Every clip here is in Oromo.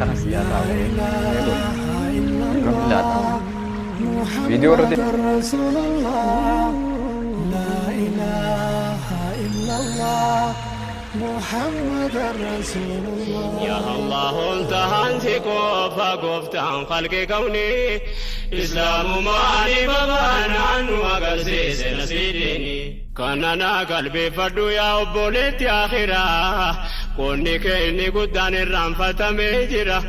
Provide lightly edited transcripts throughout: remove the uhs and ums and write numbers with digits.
kana siyaasa video irratti محمد رسول الله يا الله انتهى انتكوف قفتان خلق كوني إسلام ماني ببان عنه وقرسيس نسيديني كاننا قلبي فردو يا أبوليت يا خيرا كوني كيني قدان الرنفة ميجرة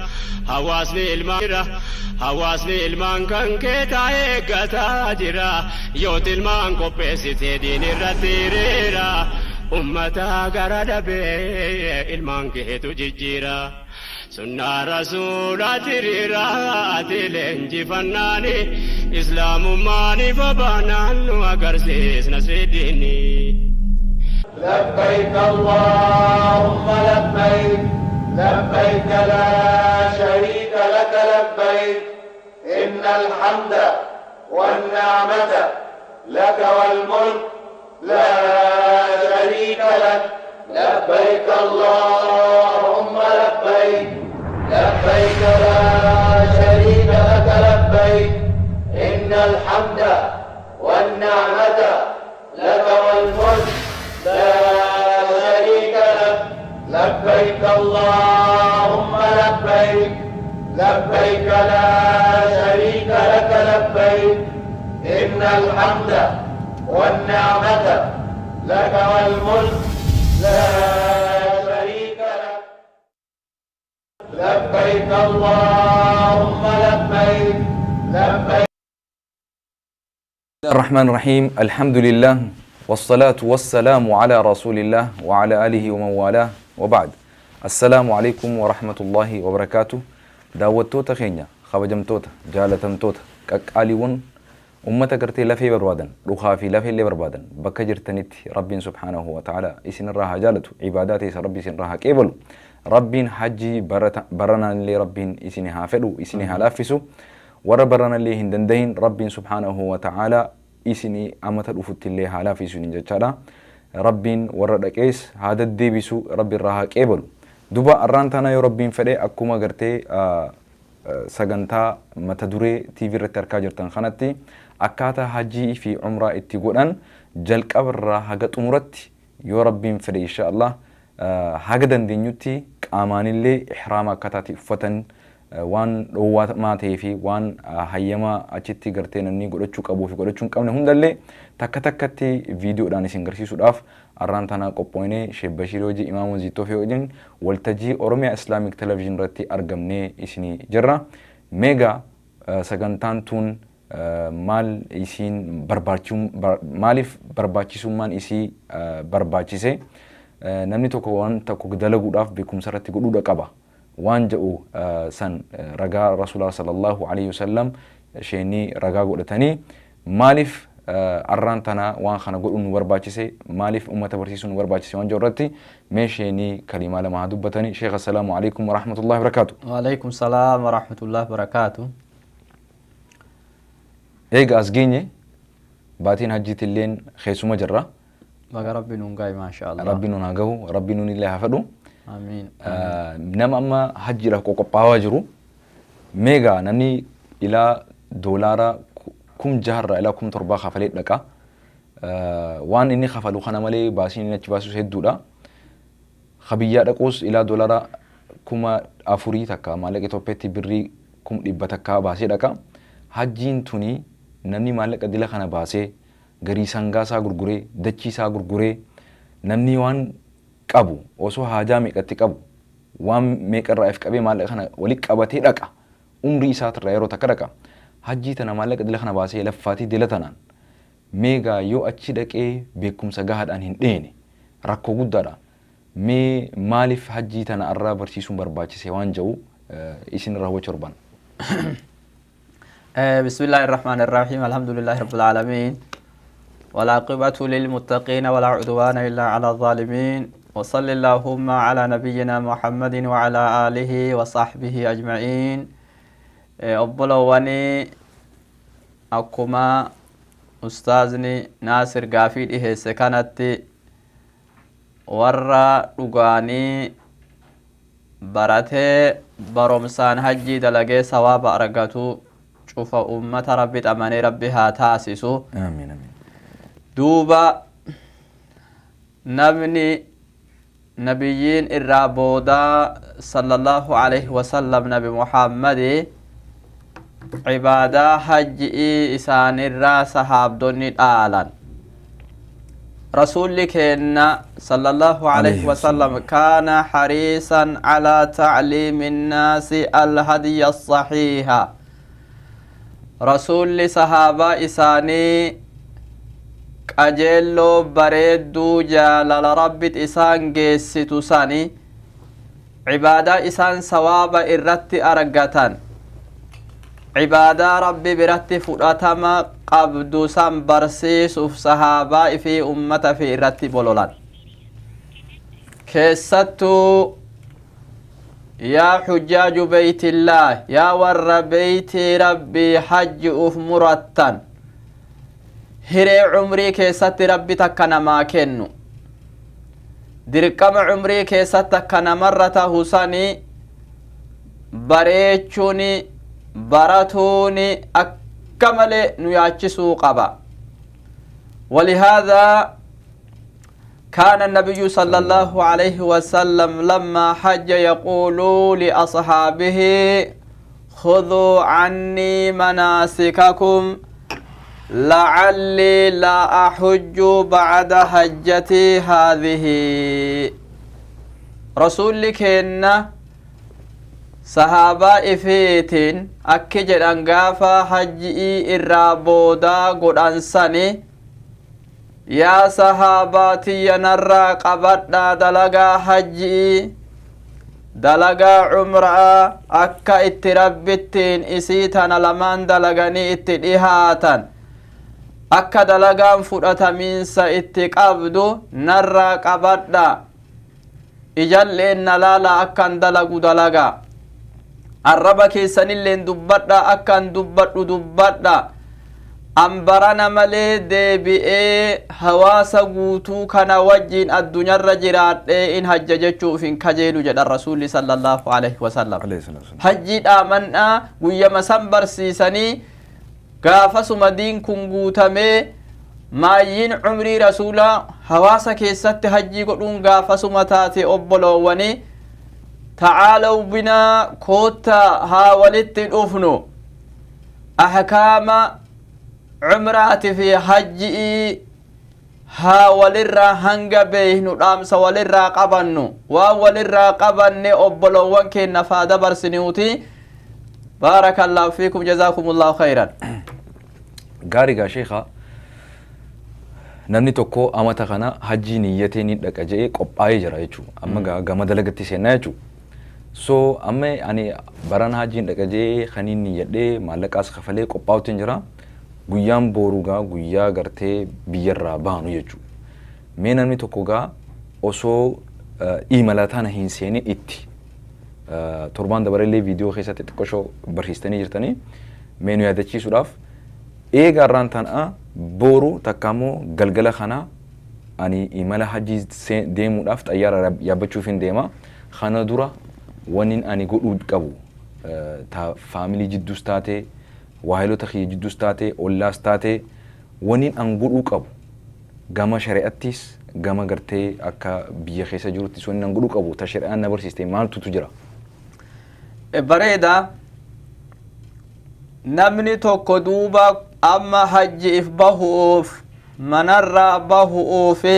حواسني المان كان كيتا يقتا جرا يوت المان قبسي تدين الرتيريرا أمتا قرد بي المان كيتو جيجيرا سنة رسولات ريرات لنجي فناني إسلام ماني فبانان وقرسيس نسيديني لبيك اللهم لبيك لبيك لا شريك لك لبيك إن الحمد والنعمة لك والملك لا شريك لك لبيك اللهم لبيك لبيك لا شريك لك لبيك إن الحمد والنعمة لك والملك لا شريك لك لبيك اللهم لبيك لبيك لا شريك لك لبيك إن الحمد والنعمة لك والملك لا شريك لك لبيك اللهم لبيك لبيك الرحمن الرحيم الحمد لله والصلاة والسلام على رسول الله وعلى آله ومن والاه وبعد السلام عليكم ورحمة الله وبركاته داوتوتا خينيا خبجمتوتا جالتمتوتا كقاليون أمتا كرتي لفي بربادن رخافي لفي اللي بربادن بكجر تنت رب سبحانه وتعالى إسن الراها جالته عباداتي ربي إسن راها كيبلو رب حجي برنا اللي رب إسنها فلو إسنها لافسو وربرنا اللي هندندين رب سبحانه وتعالى إسني أمتا الأفت اللي هالافسو ننجتشالا رب وردكيس هذا الديبسو رب الراها كيبلو دوبا أرانتانا يو رب فلي أكوما قرتي سجنتا متدوري تيفي رتركا جرتن خانتي أكاتا حجي في عمرة اتقودان جلق أبرا حاجة أمرتي يو ربين فدي إن شاء الله حاجة دينيوتي كأمان اللي إحراما كتاتي فتن وان روات ما تيفي وان هيما أجتي قرتين أني قرأتشو قبو في قرأتشو كامل هندلي تكتكتي فيديو داني سنگرسي سوداف أرانتانا قبويني شيخ بشير وجي إمام وزيتو في وجين والتجي أورميا إسلاميك تلفزيون رتي أرقمني إسني جرا ميغا سغنتان تون مال إسين برباچوم مالف برباچيسومان إسي برباچيسي نمني توكو وان تاكو دلغو داف بكم سرتي قدودا قبا وان جاو سن رغا رسول الله صلى الله عليه وسلم شيني رغا قدتني مالف أرانتنا وان خنا قدون ورباچيسي مالف أمة برسيسون ورباچيسي وان جورتي ميشيني كلمة لما هدوبتني شيخ السلام عليكم ورحمة الله وبركاته. وعليكم السلام ورحمة الله وبركاته. إيجا أزجيني باتين هجيت اللين خيسو مجرة بقى ربي نونجاي ما شاء الله ربي نونجاو ربي نون الله حفظه آمين نما أما هجي له كوكو باواجرو ميجا نمني إلى دولارا كم جهر إلى كم تربا خفلت لك وان إني خفلو خنا مالي باسين نتشباسو سيدولا خبيات أقوس إلى دولارا كم أفوري تكا مالك توبتي بري كم إبتكا باسي لك هجين توني namni maallaqa dila kana baasee garii sangaa isaa gurguree dachii isaa gurguree namni waan qabu osoo haajaa meeqatti qabu waan meeqarraa if qabee maallaqa kana wali qabatee dhaqa umrii isaatirraa yeroo takka dhaqa hajjii tana maallaqa dila kana baasee laffaatii dila tanaan meegaa yoo achi dhaqee beekumsa gahaadhaan hin dheene rakkoo guddaadha mee maaliif hajjii tana irraa barsiisuun barbaachise waan jedhu isin irraa hubachuu barbaanna. بسم الله الرحمن الرحيم الحمد لله رب العالمين والعاقبة للمتقين ولا عدوان إلا على الظالمين وصل اللهم على نبينا محمد وعلى آله وصحبه أجمعين أبلواني أكما أستاذني ناصر قافيد إيه سكانت ورّا رغاني براتي barumsaan hajjii dalagee sawaaba argatu cufa ummata rabbi xamane rabbi haa taasisu. Amiin amiin. duuba namni nabiyyiin irraa booda sallallahu alaihi wasallam nabi muhammadi عبادة حجي إسان الراس هابدوني دالان رسول كنا صلى الله عليه وسلم كان حريصا على تعليم الناس الهدي الصحيحة رسول صحابة إساني أجلو بريدو جالال ربت إسان جيستو ساني عبادة إسان سواب إرت أرقتان عبادة ربي برت فراتما قبدو سام برسيس وف صحابة في أمة في رت بولولان كيستو يا حجاج بيت الله يا ور بيت ربي حج أف مرتن هري عمري كيست ربي تكنا ما كنو دركم عمري كيست تكنا مرة حساني بريتشوني براتوني أكمل نياتشسو قبا ولهذا كان النبي صلى الله عليه وسلم لما حج يقول لأصحابه خذوا عني مناسككم لعلي لا أحج بعد حجتي هذه رسولك إن صحابة إفيتين أكجد أنقافا حجئي إرابودا قرآن سني يا صحاباتي ينرى قبضنا دلقا حجئي دلقا عمرة أكا اتربتين إسيتنا لمن دلقني اتدهاتا أكا دلقا فرأة منسا اتقابدو نرى قبضنا إجل إن لالا أكا دلقو دلقا الربا كيسان اللين دبادة أكان دبادة دبادة أمبرانا ملي ديبئي هواسا قوتو كان وجين الدنيا الرجرات إن هججتشو فين كجيلو جد الرسول صلى الله عليه وسلم هجيد آمنا ويما سنبر سيساني قافس مدين كنقوتامي مايين عمري رسولا هواسا كيسات هجي قلون قافس متاتي أبولواني تعالوا بنا كوتا ها ولت الأفنو أحكام عمرات في حجئي ها ولرا هنگا بيهنو رامس ولرا قبنو ولرا قبن أبلو وانكي نفاد برسنيوتي بارك الله فيكم جزاكم الله خيرا غاريغا شيخا namni tokko amata kana hajji niyyateen dhaqa jee qophaa'ee jira jechuudha amma gama dalagatti seenaa jechuudha so amma ani baran hajjiin dhaqa jee khaniin niyyadhee maallaqaas kafalee qophaa'uutiin jira guyyaan boorugaa guyyaa gartee biyyarraa baanu jechuudha mee namni tokko gaa osoo imalataan hin seenin itti torbaan dabarellee viidiyoo keessatti xiqqoo barsiistanii jirtanii mee nu yaadachiisuudhaaf eega irraan tan'a boru takkamoo galgala kana ani imala hajjii deemuudhaaf xayyaara yaabbachuufin deema kana dura wanin ani godhuu qabu ta family jiddus taate waahilota khiyya jiddus taate ollaas taate wanin an godhuu qabu gama shari'attis gama gartee akka biyya keessa jiruttis wanin an godhuu qabu ta shari'aan na barsiiste maaltu jira bareeda namni tokko duuba amma hajji if bahuuf manarraa bahuufi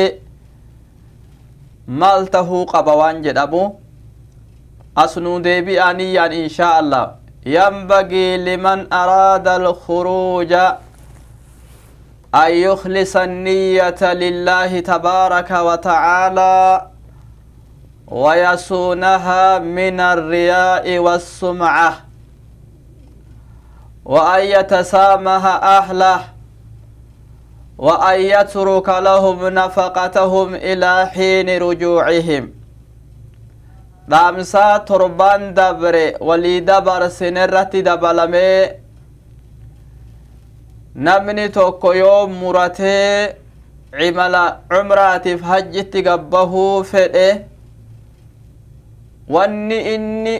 maal tahuu qaba waan jedhamu asnuu deebi'aniyyaan inshaa Allah ينبغي لمن أراد الخروج أن يخلص النية لله تبارك وتعالى ويصونها من الرياء والسمعة وأن يتسامح أهله وأن يترك لهم نفقتهم إلى حين رجوعهم دامسا تربان دبر ولي دبر سنرة دبلمي نمني توكو يوم مرتي عمراتي في حجتي قبه فئه واني إني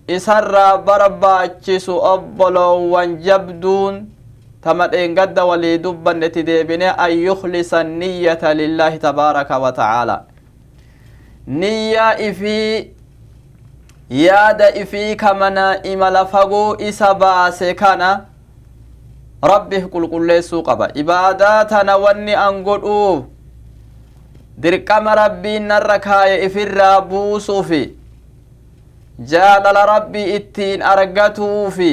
isarraa barbaachisu obboloowwan jabduun tamadheen gadda walii dubbannetti deebine an yuklisa niyyata lillaahi tabaaraka wa ta'aala niyyaa ifii yaada ifii kamana imala fagoo isa baase kana rabbiif qulqulleessuu qaba ibaadaa tana wanni an godhuuf dirqama rabbiin narra kaaye ifirraa buusuufi jaalala rabbii ittiin argatuufi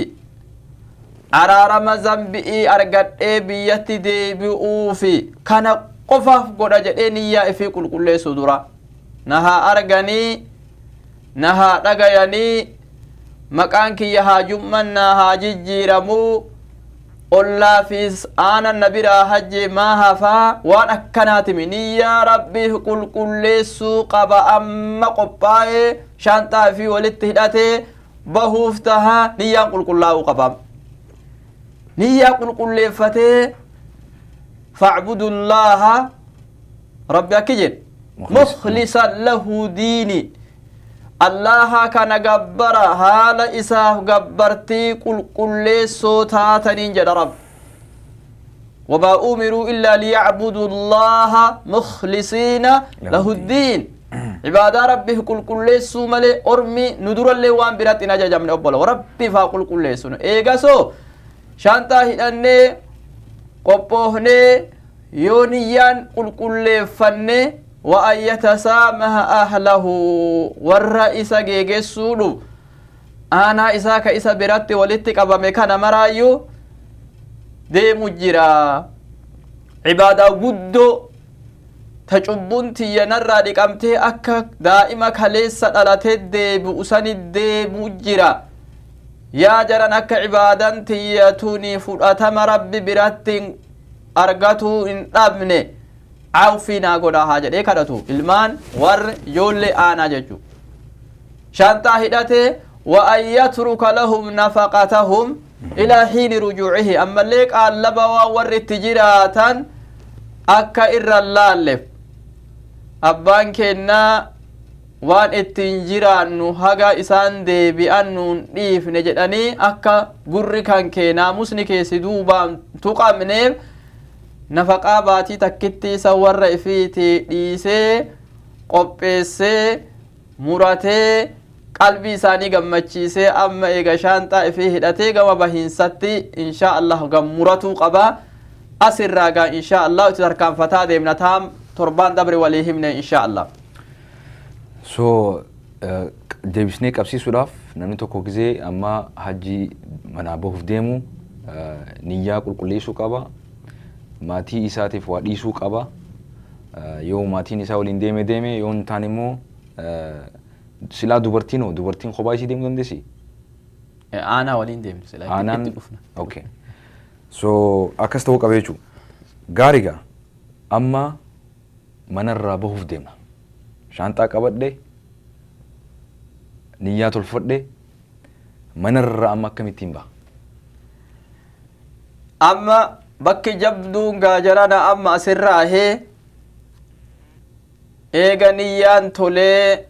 araarama zambi'ii argadhee biyyatti deebi'uufi kana qofaaf godha jedhee niyyaa ifii qulqulleessu dura nahaa arganii nahaa dhagayanii maqaan kiyya haa jummannaa haa jijjiiramuu ollaa fi aanan nabiraa hajji maa hafaa waan akkanaatimi niyyaa rabbiif qulqulleessuu qaba amma qophaa'ee shaanxaa fi walitti hidhatee bahuuf tahaa niyyaan qulqullaa'uu qaba niyyaa qulqulleeffatee fa'budu llaaha rabbi akki jedhe mukhlisan lahu diini allaha kana gabbara haala isaaf gabbartii qulqulleessoo taataniin jedha rabbi wamaa umiruu illaa liyacbudu llaha mukhlisiina lahu ddiin ibaadaa rabbiif qulqulleessuu malee ormi nu durallee waan biratti hin ajajamne obbolo rabbiif haa qulqulleessunu eegasoo shaanxaa hidhannee qophoofnee yoo niyyaan qulqulleeffannee وأن يتسامح أهله والرئيس جيجسودو أنا إساك إسا برات ولدتك أبا مكان مرايو دي مجرى عبادة قدو تجبنتي ينرى لكمتي أكا دائما كليسة ألاتي دي بؤسان دي مجرى يا جران أكا عبادتي يتوني فرأتم ربي برات أرغتو إن أبني عوفينا قدا حاجة دي كدتو ilmaan warri ijoollee aanaa jechu shaantaa hidhate وأن يترك لهم نفقتهم إلى حين رجوعه أما الليك اللبا ور التجراتا أكا إر اللالف أبان كنا وان التنجران نهاقا إسان دي بأنون ديف نجدني أكا قرر كان كنا مسنكي سدوبا تقامنيف nafaqaa baatii takkitti isa warra ifiiti dhiisee qopheessee muratee qalbii isaanii gammachiisee amma eega shaanxaa ifii hidhatee gama bahiinsatti inshaa Allah gammuratuu qaba asirraa gaa inshaa Allah itti tarkaanfataa deemna taam torbaan dabre walii himne inshaa Allah so deebisnee qabsiisuudhaaf namni tokko gizee amma hajjii manaa bahuuf deemu niyyaa qulqulleessuu qaba maatii isaatiif waa dhiisuu qaba yoo maatiin isaa waliin deeme yoo hin taane immoo silaa dubartiin kophaa isii deemuu dandeessi aanaa waliin deemtu silaa itti dhufna okay so akkas ta'uu qaba jechuudha gaariga amma manarraa bahuuf deemna shaanxaa qabadhe niyyaa tolfadhe manarraa amma akkamittiin baha amma bakki jabduun gaajarana amma asirraa hee eega niyyaan tolee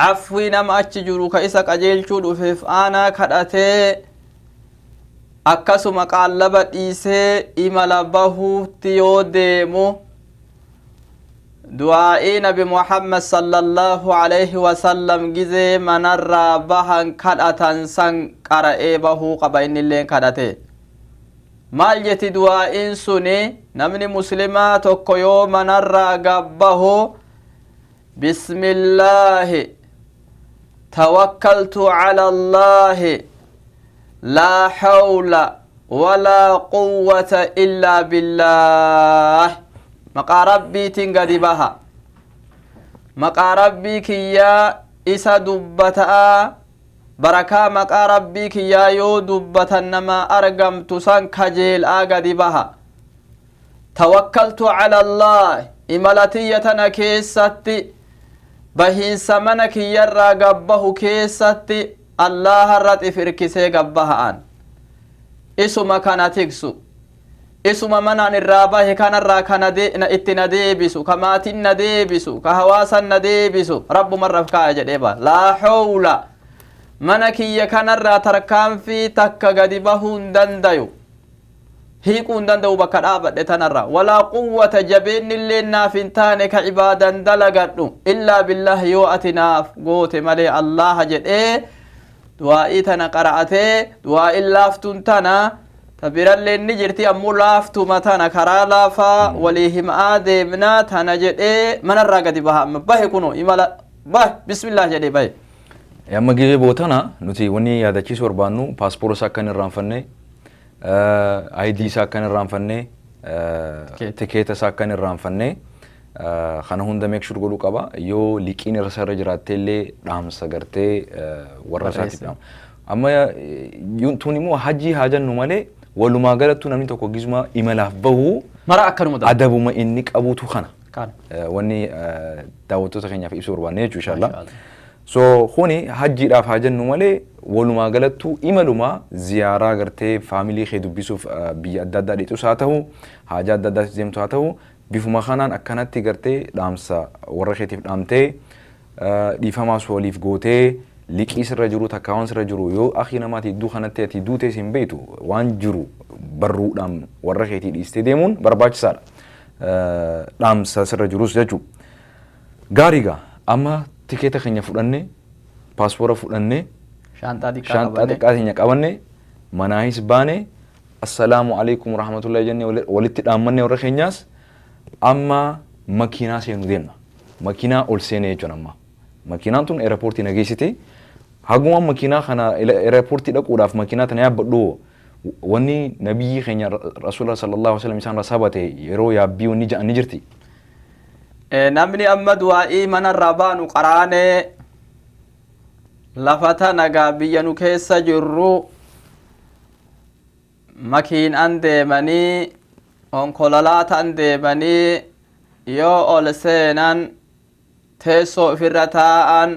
afwii nama achi jiru ka isa qajeelchuu dhufeef aanaa kadhatee akkasuma qaallaba dhiisee imala bahuutti yoo deemu du'aa'ii nabi Muhammad sallallahu alaihi wasallam gizee manarraa bahan kadhatan san qara'ee bahuu qaba innilleen kadhatee maal jeti du'aa'iin suni namni muslimaa tokko yoo manarraa gabbahu bismillaahi tawakkaltu cala allaahi laa hawla walaa quwwata illaa billaah maqaa rabbiitiin gadi baha maqaa rabbii kiyyaa isa dubbata'a barakaa maqaa rabbii kiyyaa yoo dubbatan nama argamtu san kajeel'aa gadi baha tawakkaltu cala allah imalatiyya tana keessatti bahiinsa mana kiyyarraa gabbahu keessatti allaharratti firkisee gabbaha'an isuma kana tiksu isuma manaan irraa bahe kanarraa kana itti na deebisu ka maatin na deebisu ka hawaasan na deebisu rabbumarraf kaaya jedhee ba laa hawla منكي كان الراتركان في تكا قدبهون دنديو هيكون دندو بكر آبد تنرى ولا قوة جبين اللي نافنتانك عبادا دلقنو إلا بالله يوأتنا قوت ملي الله جد دوائتنا قرأته دوائي لافتن تنا تبير اللي نجرتي أمو لافتو متنا كرا لافا وليهم آدمنا تنا جد من الرقد بها به كنو إمالا به بسم الله جد به يا مجيء بوتنا نتي وني هذا كيس وربانو باسبور ساكن الرانفني ID ساكن الرانفني تيكيت ساكن الرانفني خانه هوندا ميك شور قولو كابا يو ليكين رسالة جراتي اللي رام سجرتي ورساتي بيام أما يونتوني مو حجي حاجة نمالي ولو ما قالت تونامي تكو جزما إملاف بهو مرا أكل مدة أدبو ما إنك أبو تخنا كان وني داوتو تخينيا في إبسور وانيجو إن شاء الله so khoni hajji daf hajan numale woluma galatu imaluma ziyara garte family khidu bisuf bi adada ditu satahu haja adada zemtu satahu bifuma khanan akanati garte damsa warra khitif damte difama solif gote liqis rajuru takawans rajuru yo akhina mati du khanati ati dute simbetu wan juru barru dam warra khiti diste demun barbach sar damsa rajuru seju gariga amma تيكيتا خنيا فلانة باسبورا فلانة شانتا دكاتي نكابنة مناهيس بانة السلام عليكم ورحمة الله جنة ولدت أمنة ورخينياس أما ماكينة سينودينا ماكينة أولسينة جنما ماكينة تون إيرابورتي نجيسيتي هاغوما ماكينة خنا إيرابورتي لك وداف ماكينة تنيا بدو وني نبي خنيا رسول الله صلى الله عليه وسلم إنسان رسابته يرو يا بيو نيجا نجرتي namni amma du'aa'ii mana rabaanu qaraane lafata nagaa biyya nu keessa jirru makiinaan deemanii konkolaataan deemanii yoo ol seenan teessoo ofirra taa'an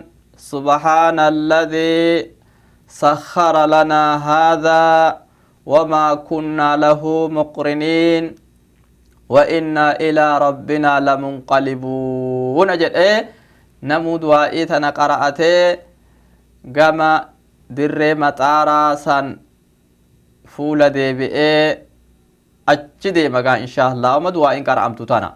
subhaana alladhii sakhara lanaa haadhaa wamaa kunnaa lahu muqriniin وإنا إلى ربنا لمنقلبون أجد نمود وإيتنا قرأته قام در مطارا سن فول دي بئي أجدي مقا إن شاء الله ومد وإن قرأمتو تانا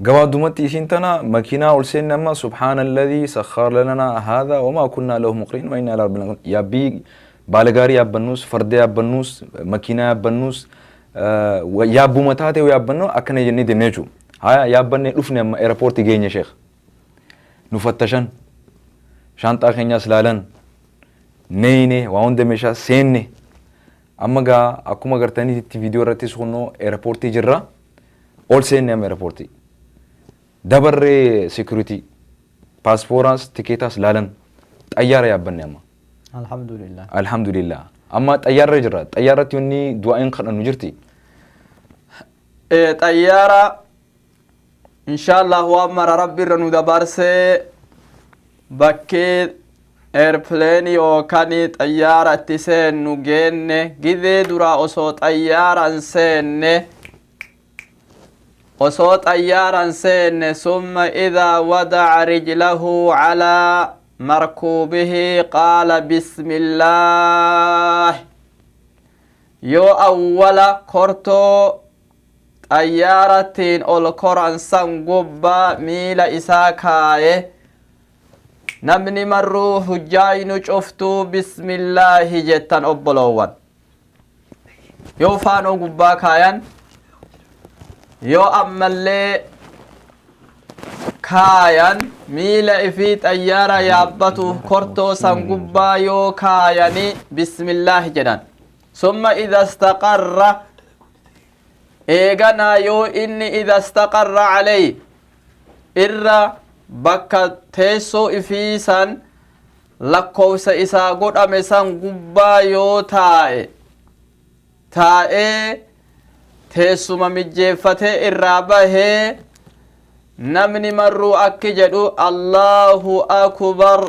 قواد دمتي سنتنا مكينا أولسين نما سبحان الذي سخر لنا هذا وما كنا له مقرين وإنا إلى ربنا يابي بالغاري يابنوس فرد يابنوس مكينا يابنوس yaabbu mataa ta'e yaabbanno akkana jennee deemnee jechuudha. Haa yaabbannee dhufne amma eerpoortii geenye Sheikh. Nu fattashan shaanxaa keenyas laalan neeyne waa hunda meeshaa seenne amma gaa akkuma gartanitti viidiyoo irratti suunnoo eerpoortii jirra ol seenne amma eerpoortii. Dabarree security paaspoortaas tikeetaas laalan xayyaara yaabbanne amma. Alhamdulillah. Alhamdulillah. أما طيارة جرا طيارة يوني دواء خلنا نجرتي طيارة إن شاء الله هو أمر ربي رنو دبارس بكي إيربليني أو كاني طيارة تسين نجين جذي درا أصو طيارة سين أصو طيارة سين ثم إذا وضع رجله على مركوبه قال بسم الله يو أول كورتو طيارة القرآن سنقبا ميل إساكاي نمني مرو حجاين شفتو بسم الله جتان أبلوان يو فانو قبا كايان يو أمالي كايان ميلا في طيارة يابتو كورتو سنقبا يو كاياني بسم الله جدان ثم إذا استقر إيغانا يو إني إذا استقر عليه إرى بكا تيسو إفيسان لكو سإسا قد أمسان قبا يو تائي تيسو ممجيفته إرابه نمني مرو أكجدو الله أكبر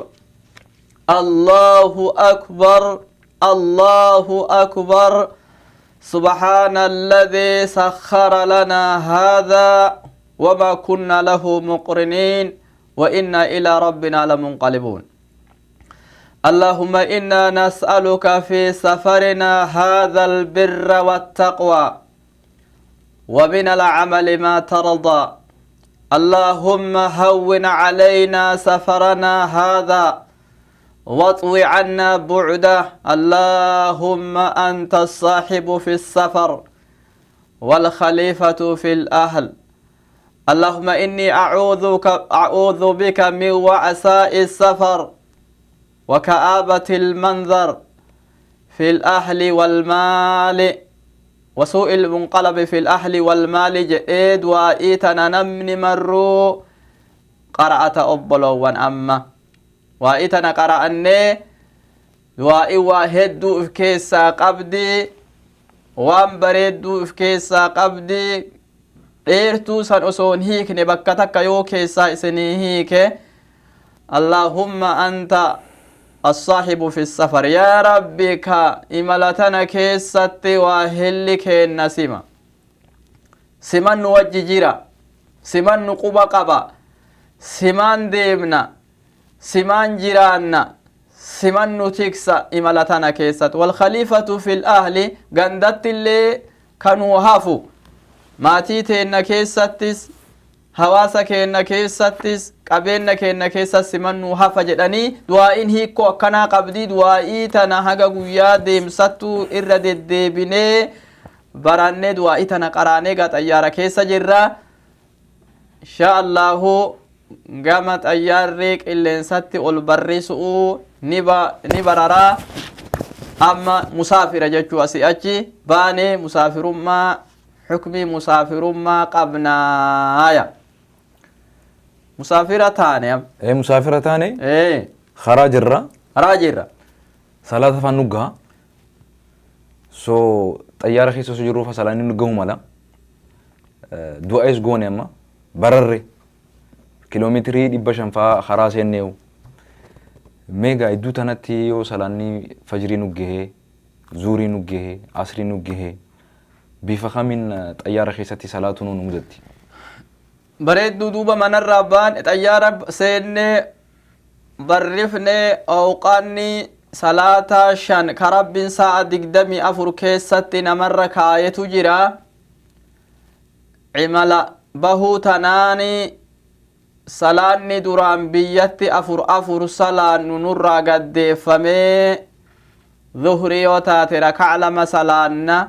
الله أكبر الله أكبر سبحان الذي سخر لنا هذا وما كنا له مقرنين وإنا إلى ربنا لمنقلبون اللهم إنا نسألك في سفرنا هذا البر والتقوى ومن العمل ما ترضى اللهم هون علينا سفرنا هذا واطوي عنا بعده اللهم أنت الصاحب في السفر والخليفة في الأهل اللهم إني أعوذ بك من وعثاء السفر وكآبة المنظر في الأهل والمال وسوء المنقلب في الأهل والمال جئد وإيتنا نمني مرو قرأت أبلو وأما وإيتنا قرأني وإي واحد في كيسا قبدي وان بريد في كيسا قبدي إيرتو سن أسون هيك نبكتك يو كيسا إسني هيك اللهم أنت الصاحب في السفر يا ربي كا إمالتنا كيست وهلك النسيمة سمان نوجي جيرا سمان نقوبا قبا سمان ديمنا سمان جيرانا سمان نتكسا إمالتنا كيست والخليفة في الأهل قندت اللي كانوا هافو ماتيتنا كيستس hawaasa keenna keessattis qabeenna keenna keessa simannu hafa jedhanii du'aa'iin hiikko akkanaa qabdi du'aa'ii tana haga guyyaa deemsattu irra deddeebinee barannee du'aa'ii tana qaraanee xayyaara keessa jirra insha Allahu gama xayyaarri qilleensatti ol barrisuu ni bararaa amma musaafira jechuu asii achi baanee musaafirummaa xukmii musaafirummaa qabnaaya مسافرة تاني مسافرة تاني خراج الرا ثلاثة فنوجها طيارة خيسو سجرو فسلاني نوجه ملا دو ايس غوني اما برري كيلومتري دي بشن فا خراس ينيو ميغا ادو تنتي يو سلاني فجري نوجه زوري نوجه عصري نوجه بفخامين طيارة خيستي صلاتون نمزتي بريد دوبا من الرابان طيارة سيني برفني أوقاني صلاة شان كرب ساعة دقدمي أفر كيستي نمر كاية جرا عملا بهو تناني صلاة دران بيتي أفر صلاة نور قد فمي ظهري وتاتي ركع لما صلاة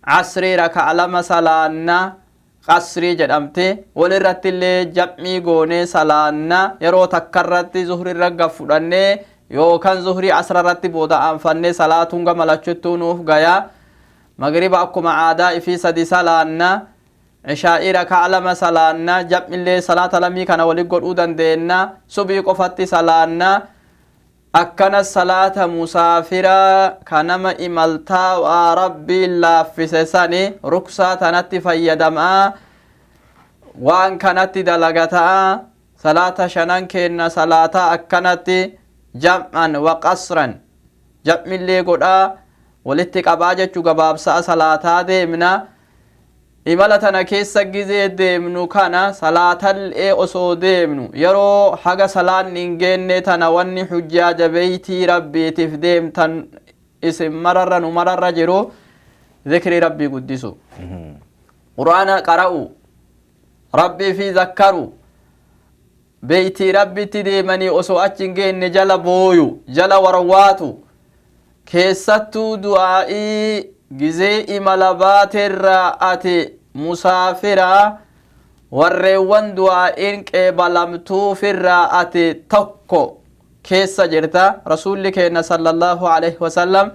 عصري ركع لما صلاة قصري جدمتي ولرت اللي جمعي غوني سلانا يرو تكررتي زهري رغا فدني يو كان زهري عصر رتي بودا انفني صلاتونغا ملچتو نوف غيا مغرب اكو عادا في سدي سلانا عشاء ركع لما سلانا جمع اللي صلاه لمي كان ولي غدودن دينا صبي قفتي سلانا أكنا الصلاة مسافرة كنما إمالتا وربي الله في سساني ركسة تنتي فيدما وان كانت دلغتا صلاة شنان كينا صلاة أكنت جمعا وقصرا جمع اللي قدا ولتك أباجة قباب صلاة ديمنا إمالتنا كيسا جزي ديمنو كان صلاة الأسو ديمنو يرو حاجة صلاة ننجين تنواني حجاج بيتي ربي تفديم تن اسم مرر جرو ذكر ربي قدسو قرآن قرأوا ربي في ذكروا بيتي ربي تديمني أسو أتشنجين جل بويو جل ورواتو كيستو دعائي gizee imala baaterraa ati musaafira warreewwan du'aa'iin qeebalamtuufirraa ati tokko keessa jirta rasuulli keenya sallallahu alaihi wasallam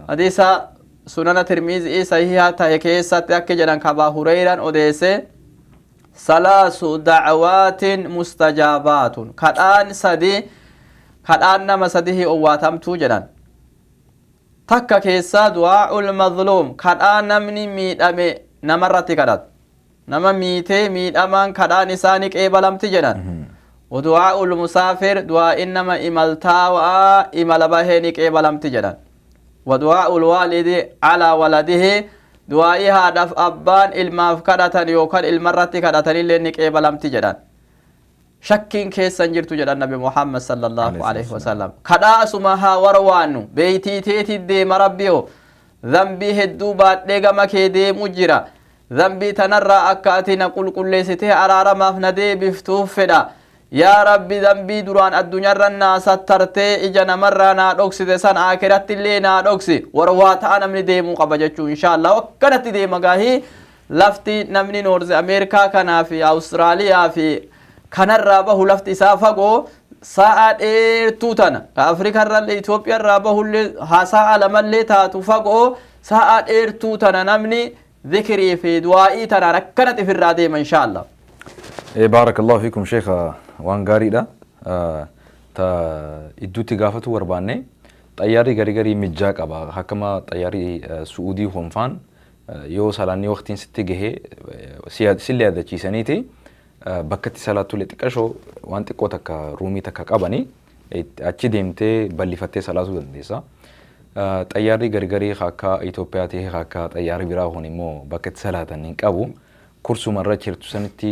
hadiisa sunana tirmiizii sahihaa ta'e keessatti akka jedhan kabaa hureyran odeesse salaasu dacwaatin mustajaabaatun kadhaan nama sadihi owwaatamtuu jedhan takka keessa du'aa'ul mazluum kadhaa namni miidhame namarratti kadhatu nama miitee miidhamaan kadhaan isaanii qeebalamti jedhan wadu'aa'ul musaafir du'aa'in nama imaltaawaa imala bahee qeebalamti jedhan wadu'aa'ul waalidi calaa waladihi du'aa'ii haadhaaf abbaan ilmaaf kadhatan yookaan ilmarratti kadhatanillee ni qeebalamti jedhan shakkiin keessan jirtu jedhan nabi Muhammad sallallahu alaihi wasallam kadhaa sumaha warwaanu beeytii teeti deema rabbiyo dhanbii hedduu baadhee gama kee deemu jira dhanbii tanarraa akka ati na qulqulleessitee araaramaaf na deebiftuuf fedha yaa rabbi dhanbii duraan addunyaarra naa sattartee ija namarraa naa dhoksite san aakiratti illee naa dhoksi warwaa ta'a namni deemuu qaba jechuu inshallah akkanatti deema gaahii lafti namni noorzi ameerikaa kanaa fi awustiraaliyaa fi kanarraa bahu lafti isaa fagoo sa'a dheertuu tana afrikarrallee Itoophiyaarraa bahullee sa'a lamallee taatu fagoo sa'a dheertuu tana namni dhikrii fi du'aa'ii tanaan akkanatti ofirraa deema inshallah. Baarakallahu fiikum Sheikh waan gaariidha. Ta idduutti gaafatu barbaanne xayyaarri garii mijjaa qaba akkama xayyaarri Suudii honfaan yoo salaanni waqtiin sitti gahee sillee yaadachiisaniiti bakkatti salaattu xiqqashoo waan xiqqoo takka ruumii takka qabani achi deemtee ballifattee salaatuu dandeessa. Xayyaarri garii akka Itoophiyaa ta'e akka xayyaarri biraa hon immoo bakkatti salaatan hin qabu. kursuma irra jirtu sanitti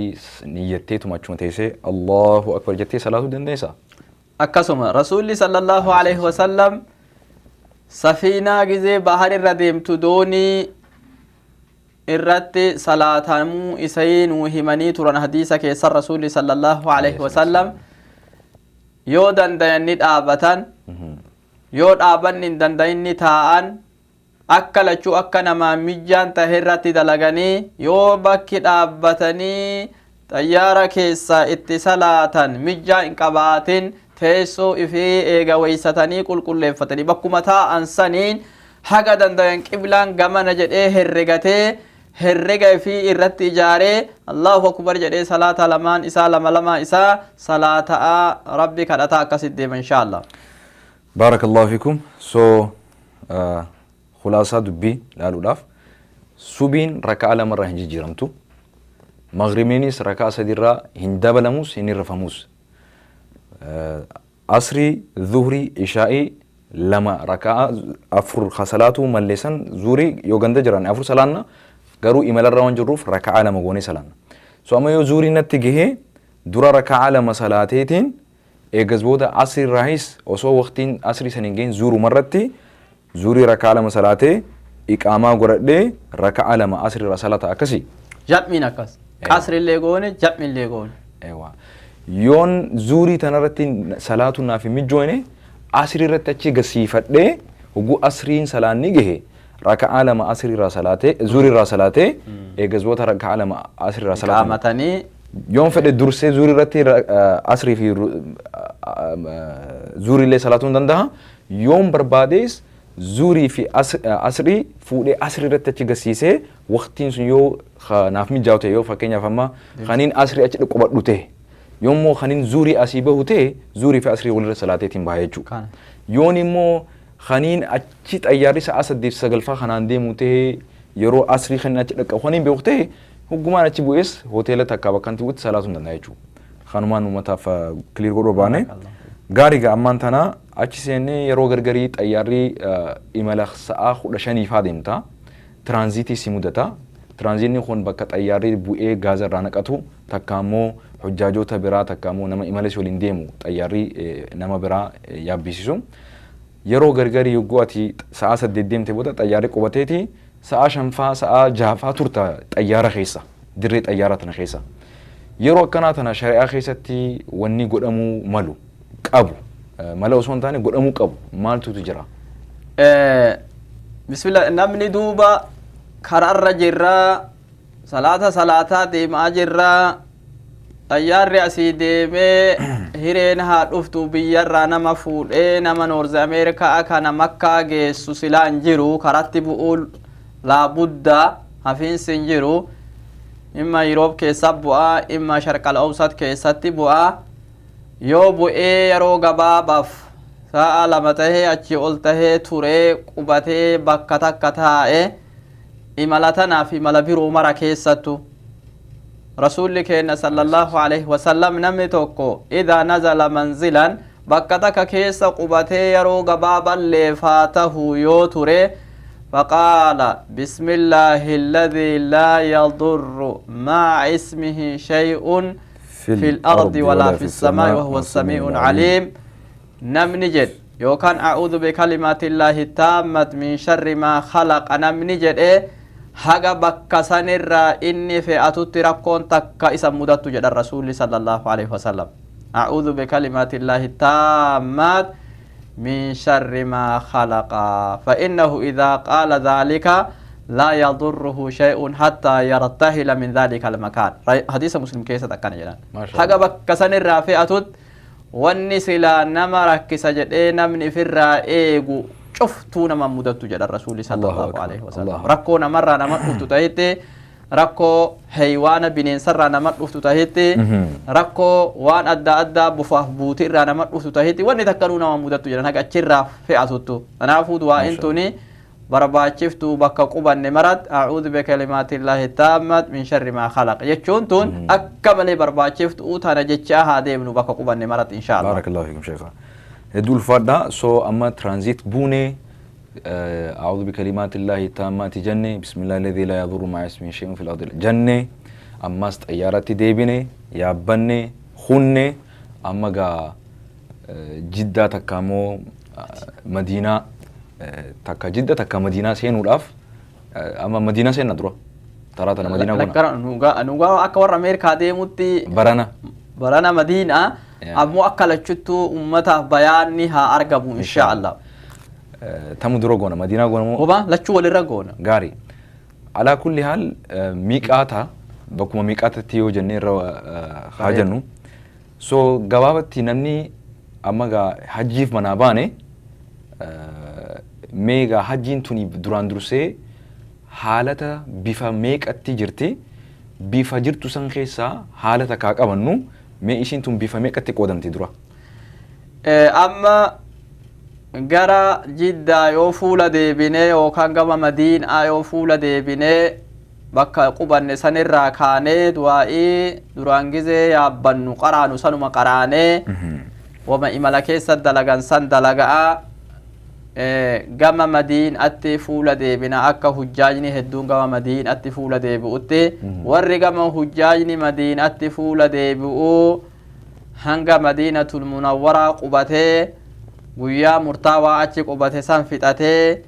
niyyattee tumachuma teessee Allahu akbar jettee salaatuu dandeessa. Akkasuma rasuulli sallallahu alaihi wasallam safiinaa gizee bahar irra deemtu doonii irratti salaatamuu isanii nuu himanii turan hadiisa keessa rasuulli sallallahu alaihi wasallam yoo danda'anii dhaabatan yoo dhaabanni hin danda'inni taa'an akka lachuu akka namaa mijjaan tahe irratti dalaganii yoo bakki dhaabbatanii xayyaara keessa itti salaatan mijjaa hin qabaatin teessoo ifii eega weeysatanii qulqulleeffatanii bakkuma taa'an saniin haga dandayan qiblaan gamana jedhee herregatee herrega ifii irratti ijaaree Allahu akbar jedhee salaata lamaan isaa lama isaa salaataa rabbi kadhataa akkasit deema inshallah. Barakallahu fikum. So خلاصة دبي لالو داف سوبين ركعة لمرة هنجي جيرمتو مغربينيس ركعة سديرة هندبلموس هني رفموس عصري ظهري عشائي لما ركعة أفر خسلاتو ملسن زوري يوغند جران أفر سلانا قرو إمال الروان جروف ركعة لما غوني سلانا سو أما يو زوري نتجيه دورا ركعة لما صلاتين إيجاز بودا عصري الرئيس وسو وقتين عصري سنين زورو مرتي زوري ركعة لما صلاته إقامة قرده ركعة لما أسر رسالة أكسي جمعين أكس أسر اللي يقول جمع اللي يقول أيوة يون زوري تنرتين صلاتنا في مجوينه أسر رتشي قصيفة ده وقو أسرين صلاة نيجه ركعة لما أسر رسالته زوري رسالته إجازوت ركعة لما أسر رسالته إقامتني يوم في الدرس زوري رتي أسري في زوري اللي صلاتون دندها يوم برباديس زوري في أسري فودي أسري رتشي قسيسه وقتين سنيو خناف من جاوته يو فكينيا فما خانين أسري أشد قبض لته يوم مو خانين زوري أسيبه هته زوري في أسري ولر صلاته تنباهيجو يوني مو خانين أشد أياري سأسد ديف سقلفا خنان دي موته يرو أسري خنين أشد خانين بوقته هو جمان أشي بويس هوتيلا تكابا كنتي وت صلاته دنايجو خانمان ومتاف كلير قربانه غاريغا أمان تنا أشيسيني يرو غرغري تياري إملاخ ساعة خدشاني فاديمتا ترانزيتي سيمودتا ترانزيتني خون بكت تياري بوئي غازر رانكاتو تكامو حجاجو تبرا تكامو نما إمالس ولين ديمو تياري نما برا يابيسيسو يرو غرغري يوغواتي ساعة سدديم تبوتا تياري قواتيتي ساعة شنفا ساعة جافا تورتا تيارة خيسا دري تيارة خيسا يرو كانتنا شريعة خيستي وني قدامو مالو qabu mala osoo hin taane godhamuu qabu maaltu jira? Bismillah namni duuba karaarra jirra salaataa deemaa jirra xayyaarri asii deemee hireen haa dhuftu biyyarraa nama fuudhee nama noorzi ameerikaa kana makkaa geessu silaa hin jiru karatti bu'uu laabudda hafiinsi hin jiru imma Yuroob keessa bu'aa imma sharqal awsat keessatti bu'aa yoo bu'ee yeroo gabaabaaf sa'a lama tahee achi ol tahee turee qubatee bakka takka taa'e imala tanaa fi imala biroo mara keessattu rasuulli keenya sallallahu alaihi wasallam namni tokko idhaa nazala manzilan bakka takka keessa qubatee yeroo gabaaballee faatahu yoo ture فقال بسم الله الذي لا يضر مع اسمه شيء في الأرض ولا في السماء وهو السميع العليم نمني جد يوكان أعوذ بكلمات الله التامة من شر ما خلق نمني جد haga bakka sanirraa inni fe'atutti rakkoon takka isa mudattu jedha rasuulli sallallahu alaihi wasallam a'udhu bi kalimatillahi tammat min sharri ma khalaqa fa innahu idha qala dhalika la yadurruhu shay'un hatta yartahila min dhalika al-makan hadisa muslim keessa takkana jedhan haga bakka sanirraa fe'atutti wanni sila nama rakkisa jedhee namni ifirraa eegu شفتوا نما مدتو جد الرسول صلى الله عليه وسلم ركو نمر نما أفتو تهيتي ركو حيوان بنين سر نما أفتو تهيتي ركو وان أدى بفاه بوتير نما أفتو تهيتي وان تكروا نما مدتو جد هكا تشرا في أسوتو أنا أفود وإنتوني بربا شفتو بكا قبا نمرت أعوذ بكلمات الله التامة من شر ما خلق يجون تون أكمل بربا شفتو أوتانا جتشاها ديمنو بكا قبا نمرت إن شاء الله بارك الله فيكم شيخ هدول فردا سو أما ترانزيت بوني أعوذ بكلمات الله التامات جنة بسم الله الذي لا يضر مع اسمه شيء في الأرض جنة أما استيارة ديبني يابني خنة أما جا جدة تكامو مدينة تكا جدة تكا مدينة سين ولاف أما مدينة سين ندرو ترى تنا مدينة كنا نوغا أكبر أمريكا ديموتي برانا مدينة أمو أكلت شتو أمتها بيانها أرقبوا إن شاء الله تمو دروغونا مدينة غونا وبا لا تشو للرغونا غاري على كل حال ميقاتا بكما ميقاتا تيو جنير خاجنو سو غبابتي نمني أمغا حجيف مناباني ميغا حجين توني دران درسي حالتا بيفا ميقاتي جرتي بيفا جرتو سنخيسا حالتا كاقابنو مي إشين تون بيفا ميقاتي قودمتي درا أما gara jiddaa yoo fuula deebinee yookaan gama madiinaa yoo fuula deebinee bakka qubanne sanirraa kaanee du'aa'ii duraan gizee yaabbannu qaraanu sanuma qaraanee wama imala keessa dalagan san dalaga'a gama madiinaatti fuula deebina akka hujjaajni hedduun gama madiinaatti fuula deebi'utti warri gama hujjaajni madiinaatti fuula deebi'u hanga madiinatul munawwaraa qubatee guyyaa murtaawaa achi qubate san fixatee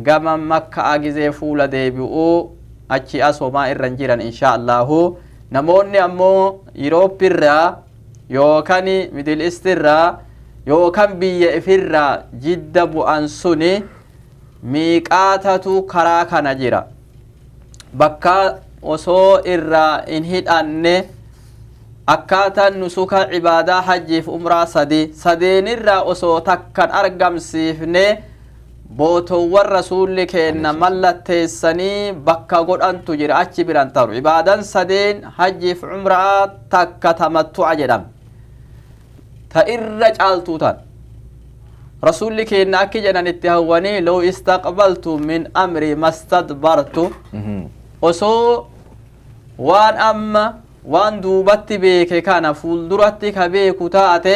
gama makkaa gizee fuula deebi'u achi asoomaa irran jiran insha allahu namoonni ammoo Yurooppirraa yookaan Middle Eastirraa yookaan biyya ifirraa jidda bu'an suni miiqaatatu karaa kana jira bakka osoo irraa hin hidhanne akkaataan nusuka ibaadaa hajjiif umraa sadeenirraa osoo takkan argamsiifne bootowwan rasuulli kenna mallatteessanii bakka godhantu jira achi biran taru ibaadan sadeen hajjiif umraa takka tamattu'a jedham ta irra caaltuu tan rasuulli kenna akki jedhan itti hawwanii law istaqbaltu min amri mastadbartu osoo waan amma waan duubatti beeke kana fuulduratti ka beeku taate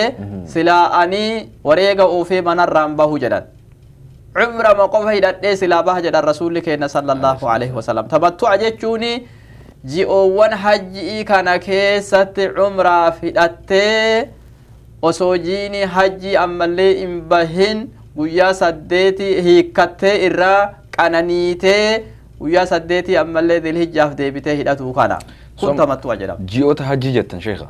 silaa ani wareega oofee manarraan bahu jedhan umra ma qofa hidhadhee silaa baha jedhan rasuulli kenna sallallahu alaihi wasallam tamattu'a jechuuni ji'oowwan hajjii kana keessatti umraaf hidhattee osoo jiini hajjii ammallee hin bahin guyyaa 8 hiikkattee irraa qananiitee guyyaa 8 ammallee dilhijjaaf deebitee hidhatu kana كنت متوجه جرام جيوت حجي جتن شيخا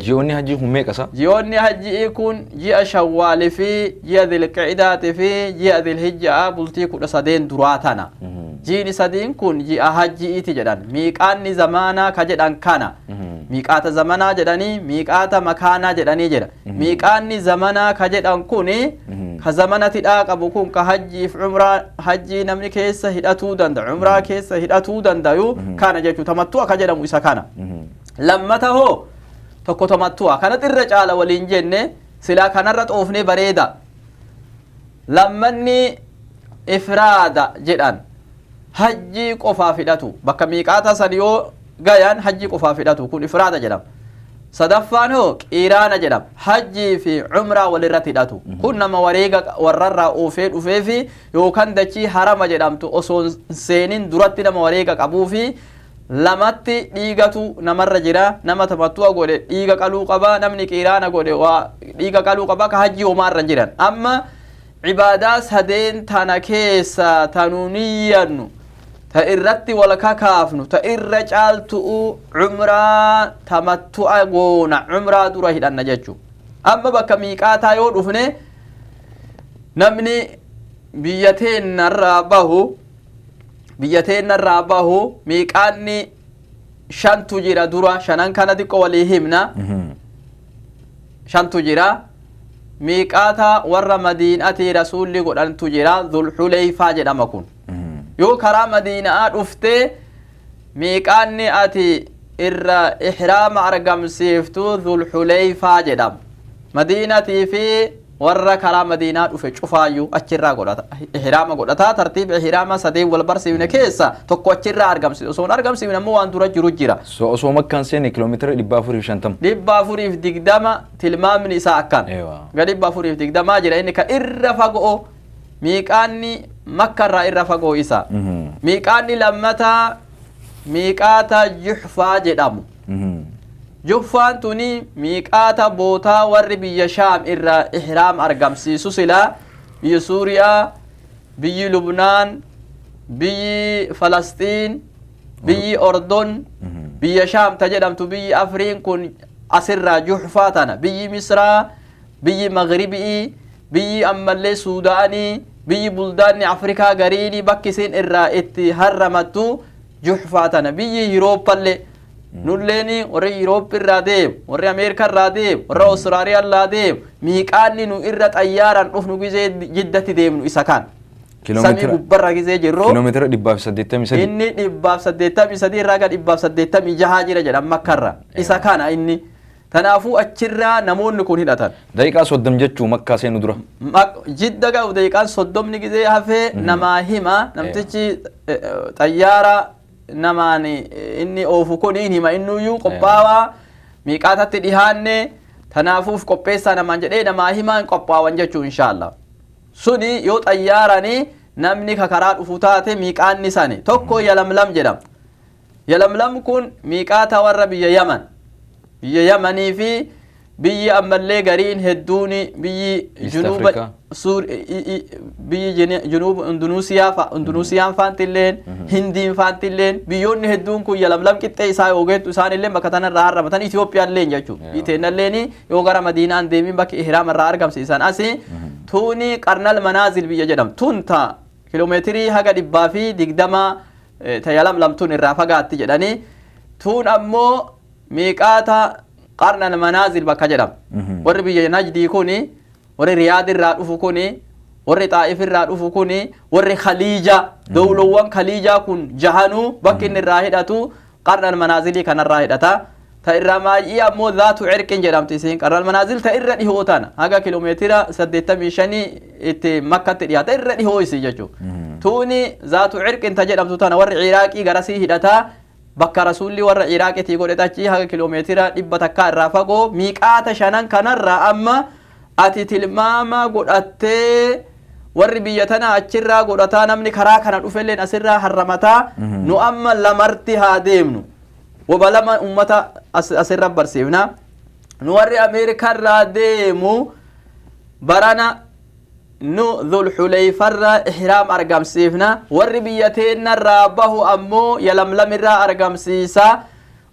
جيوني حجي هم ميكسا جيوني حجي يكون جي شوال في جي ذي القعدة في جي ذي الهجة بلتي كل سدين دراتنا جيني سدين كون جي حجي تجدان ميقاني زمانا كجدان كانا ميقات زمانا جداني ميقات مكانا جداني جدا ميقاني زمانا كجدان كوني كزمانا تداق أبوكم كحجي في عمرة حجي نمني كيسة هدأتو دند عمرة كيسة هدأتو دندايو كان جيتو تمتوع كجدان sakana lammata ho tokko tamattu'a kanatti irra caala waliin jenne silaa kanarra xoofne bareeda lammanni ifraada jedhan hajjii qofaa fidhatu bakka miiqaata san yoo gayan hajjii qofaa fidhatu kun ifraada jedham sadaffaan ho qiraana jedham hajjii fi umraa walirratti hidhatu kun nama wareega warrarraa oofee dhufee fi yookaan dachii harama jedhamtu osoo seenin duratti nama wareega qabuu fi lamatti dhiigatu namarra jira nama tamattu'a godhe dhiiga qaluu qaba namni qiraana godhe waa dhiiga qaluu qaba ka hajjii homaarra jiran amma ibaadaa sadeen tana keessa tanuniyyannu ta irratti wal kakaafnu ta irra caaltu'u umraa tamattu'a goona umraa dura hidhanna jechuu amma bakka miiqaataa yoo dhufne namni biyyateenarraa bahu miiqaanni shantu jira dura shanan kana xiqqoo walii himna shantu jira miiqaata warra madiinati rasuulli godhantu jira dhulxuleeyfaa jedhama kun yoo karaa madiinaa dhufte miiqaanni ati irra ihraama argamsiiftu dhulxuleeyfaa jedhama madiinatii fi warra karaa madiinaa dhufe cufaayyuu achirraa godhata ihraama godhata tartiib ihraama sadeen wal barsiifne keessa tokko achirraa argamsiisu osoo argamsiifne ammoo waan dura jiru jira osoo makkaan seene kiiloomeetira 450 tilmaamni isaa akkan gadi 450 jira inni ka irra fagoo miiqaanni makkarraa irra fagoo isa miiqaanni lammataa miiqaata juhfaa jedhamu juhfaan tuni miiqaata bootaa warri biyya shaam irra ihraam argamsiisu sila biyya suuriyaa biyyi lubnaan biyyi falastiin biyyi ordon biyya shaam ta jedhamtu biyyi afriin kun asirraa juhfaa tana biyyi misraa biyyi magribii biyyi ammallee suudaanii biyyi buldaanni afrikaa gariini bakki isin irraa itti harramattu juhfaa tana biyyi yurooppallee nulleeni warri Yuroopp irraa deemu warri Ameerikaa irraa deemu warri Awustiraaliyaa irraa deemu miiqaanni nu irra xayyaaraan dhufnu gizee jiddatti deemnu isa kan samii gubbarra gizee jirru kiiloomeetira 183 inni 183 irraa ga 186 jira jedhan makkarra isa kana inni tanaafuu achirraa namoonni kun hidhatan daqiiqaa 30 jechuu makkaa seenu dura jidda ga'u daqiiqaan 30 gizee hafee namaa hima namtichi xayyaara namaan inni oofu kun hima innuyyuu qophaawaa miiqaatatti dhihaanne tanaafuuf qopheessaa namaan jedhee namaa himaan qophaawan jechuu inshaallah suni yoo xayyaaranii namni karaa dhufu taate miiqaanni sani tokko yalamlam jedhama yalamlam kun miiqaata warra biyya yamanii fi biyyi ammallee gariin hedduun biyyi junuuba biyyi junuuba indunuusiyaan faantilleen hindiin faantilleen biyyoonni hedduun kun yalamlam qixxee isaa yoogeettu isaanillee bakka tanarraa harramatan Itiyoophiyaalleen jechuudha biteenalleen yoo gara madiinaan deemin bakki ihraamarraa argamsiisan asii tuuni qarnal manaazil biyya jedhamtu tun ta kiiloomeetirii haga 120 ta yalamlam tun irraa fagaatti jedhanii tun ammoo miiqaata qarnal manaazil bakka jedham warri biyya najdii kuni warri riyaad irraa dhufu kuni warri xaa'if irraa dhufu kuni warri khaliija dawlowwan khaliijaa kun jahanuu bakki inni irraa hidhatu qarnal manaazilii kanarraa hidhata ta irraa maay'ii ammoo zaatu cirqin jedhamti isiin qarnal manaazil ta irra dhihoo tana haga kiiloomeetira 85 itti makkatti dhiyaata irra dhihoo isii jechuu tuuni zaatu cirqin ta jedhamtu tana warri iraaqii garasii hidhata bakka rasuulli warra iraaqetii godhetachi haga kiiloomeetira 100 takkaa irraa fagoo miiqaata shanan kanarraa amma ati tilmaama godhattee warri biyya tana achirraa godhataa namni karaa kana dhufelleen asirraa harramataa nu amma lamarti haa deemnu woba lama ummata asirra barsiifna nu warri Ameerikaa irraa deemu barana nu dhulxuleyfarraa ihraam argamsiifna warri biyya teennarraa bahu ammoo yalamlamirraa argamsiisa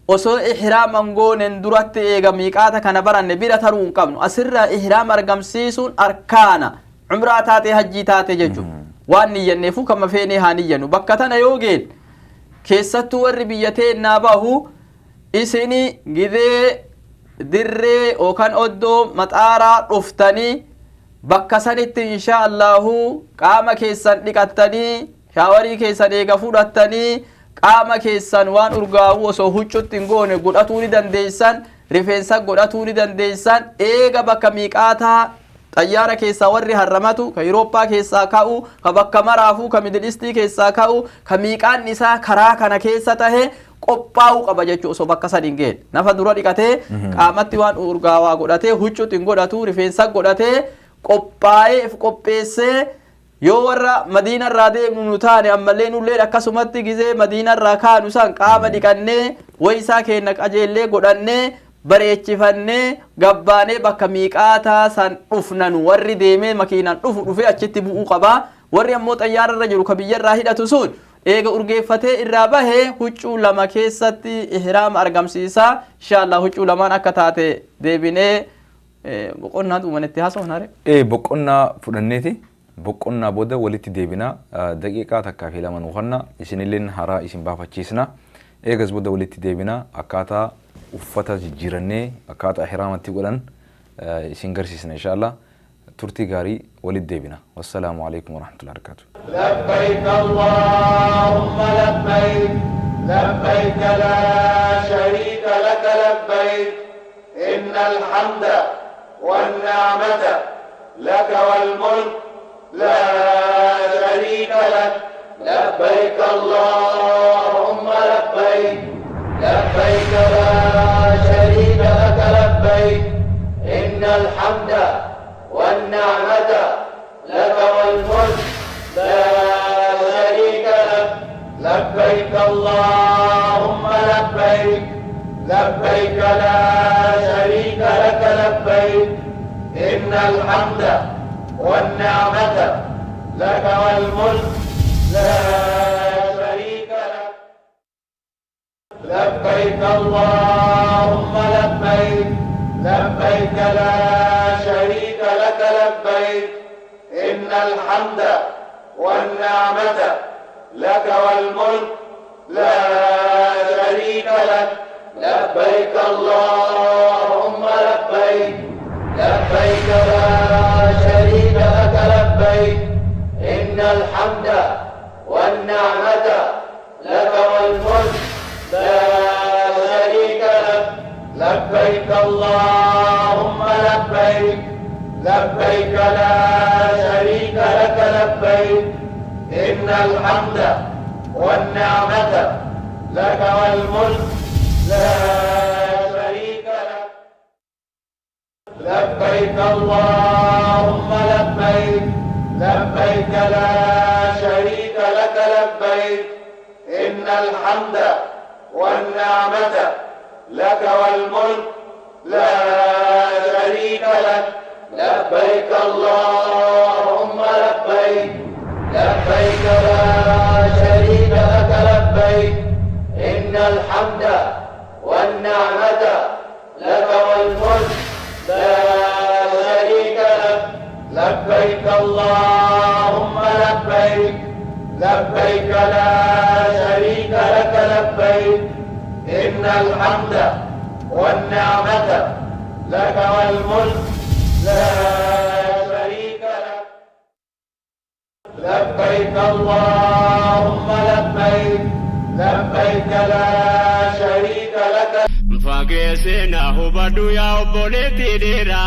osoo ihraaman goonen duratti eega miiqaata kana baranne bira taruu hin qabnu asirraa ihraam argamsiisuun arkaana umraa taate hajjii taate jechuudha waan niyyanneefu kama feenee haa niyyannu bakka tana yoo geen keessattuu warri biyya teennaa bahu isini gidee dirree yookaan oddoo maxaaraa dhuftanii bakka sanitti insha Allahu qaama keessan dhiqattanii shaawarii keessan eega fudhattanii qaama keessan waan urgaa'u osoo huccutti hin goone godhatuu ni dandeessan rifeensa godhatuu ni dandeessan eega bakka miiqaataa xayyaara keessaa warri harramatu ka Yurooppaa keessaa ka'u ka bakka maraafuu ka Midilistii keessaa ka'u ka miiqaan isaa karaa kana keessa tahe qophaa'uu qaba jechuu osoo bakka san hin geenye nafa dura dhiqatee qaamatti waan urgaawaa godhatee huccutti hin godhatu rifeensa godhatee qophaa'ee if qopheessee yoo warra Madiina irraa deemnu nu taane ammallee nullee akkasumatti gizee Madiina irraa kaanu san qaama dhiqannee waysaa keenya qajeellee godhannee bareechifannee gabbaanee bakka miiqaataa san dhufnanu warri deemee makiinaan dhufee achitti bu'uu qabaa. warri ammoo xayyaara irra jiru ka biyya irraa hidhatu sun eega urgeeffatee irraa bahee huccuu lama keessatti ihraama argamsiisa. Inshallah huccuu lamaan akka taate deebinee boqonnaa dhumanetti haasofnaa. Boqonnaa fudhanneeti. Boqonnaa booda walitti deebinaa daqiiqaa takkaa fi lama nuufanna isinilleen haraa isin baafachiisna. Eegas booda walitti deebinaa akkaataa uffata jijjiirannee akkaataa ihraamatti godhan isin garsiisna inshallah. ترتي غاري ولد ديبنا والسلام عليكم ورحمة الله وبركاته. لبيك اللهم لبيك لبيك لا شريك لك لبيك إن الحمد والنعمة لك والملك لا شريك لك لبيك اللهم لبيك لبيك لا شريك لك لبيك إن الحمد والنعمة لك والملك لا شريك لك لبيك اللهم لبيك لبيك لا شريك لك لبيك إن الحمد والنعمة لك والملك لا شريك لك لبيك اللهم لبيك لبيك لا شريك لك لبيك إن الحمد والنعمة لك والملك لا شريك لك لبيك اللهم لبيك لبيك لا شريك لك لبيك إن الحمد والنعمة لك والملك لا شريك لك لبيك اللهم لبيك لبيك لا شريك لك لبيك إن الحمد والنعمة لك والملك لا شريك لك لبيك اللهم لبيك لبيك لا شريك لك لبيك إن الحمد والنعمة لك والملك لا شريك لك لبيك اللهم لبيك لبيك لا شريك لك لبيك إن الحمد والنعمة لك والملك لا شريك لك لبيك اللهم لبيك لبيك لا شريك لك لبيك إن الحمد والنعمة لك والملك لا شريك لك لبيك اللهم لبيك لبيك لا شريك لك فاقسنا هبدو يا أبولتي ديرا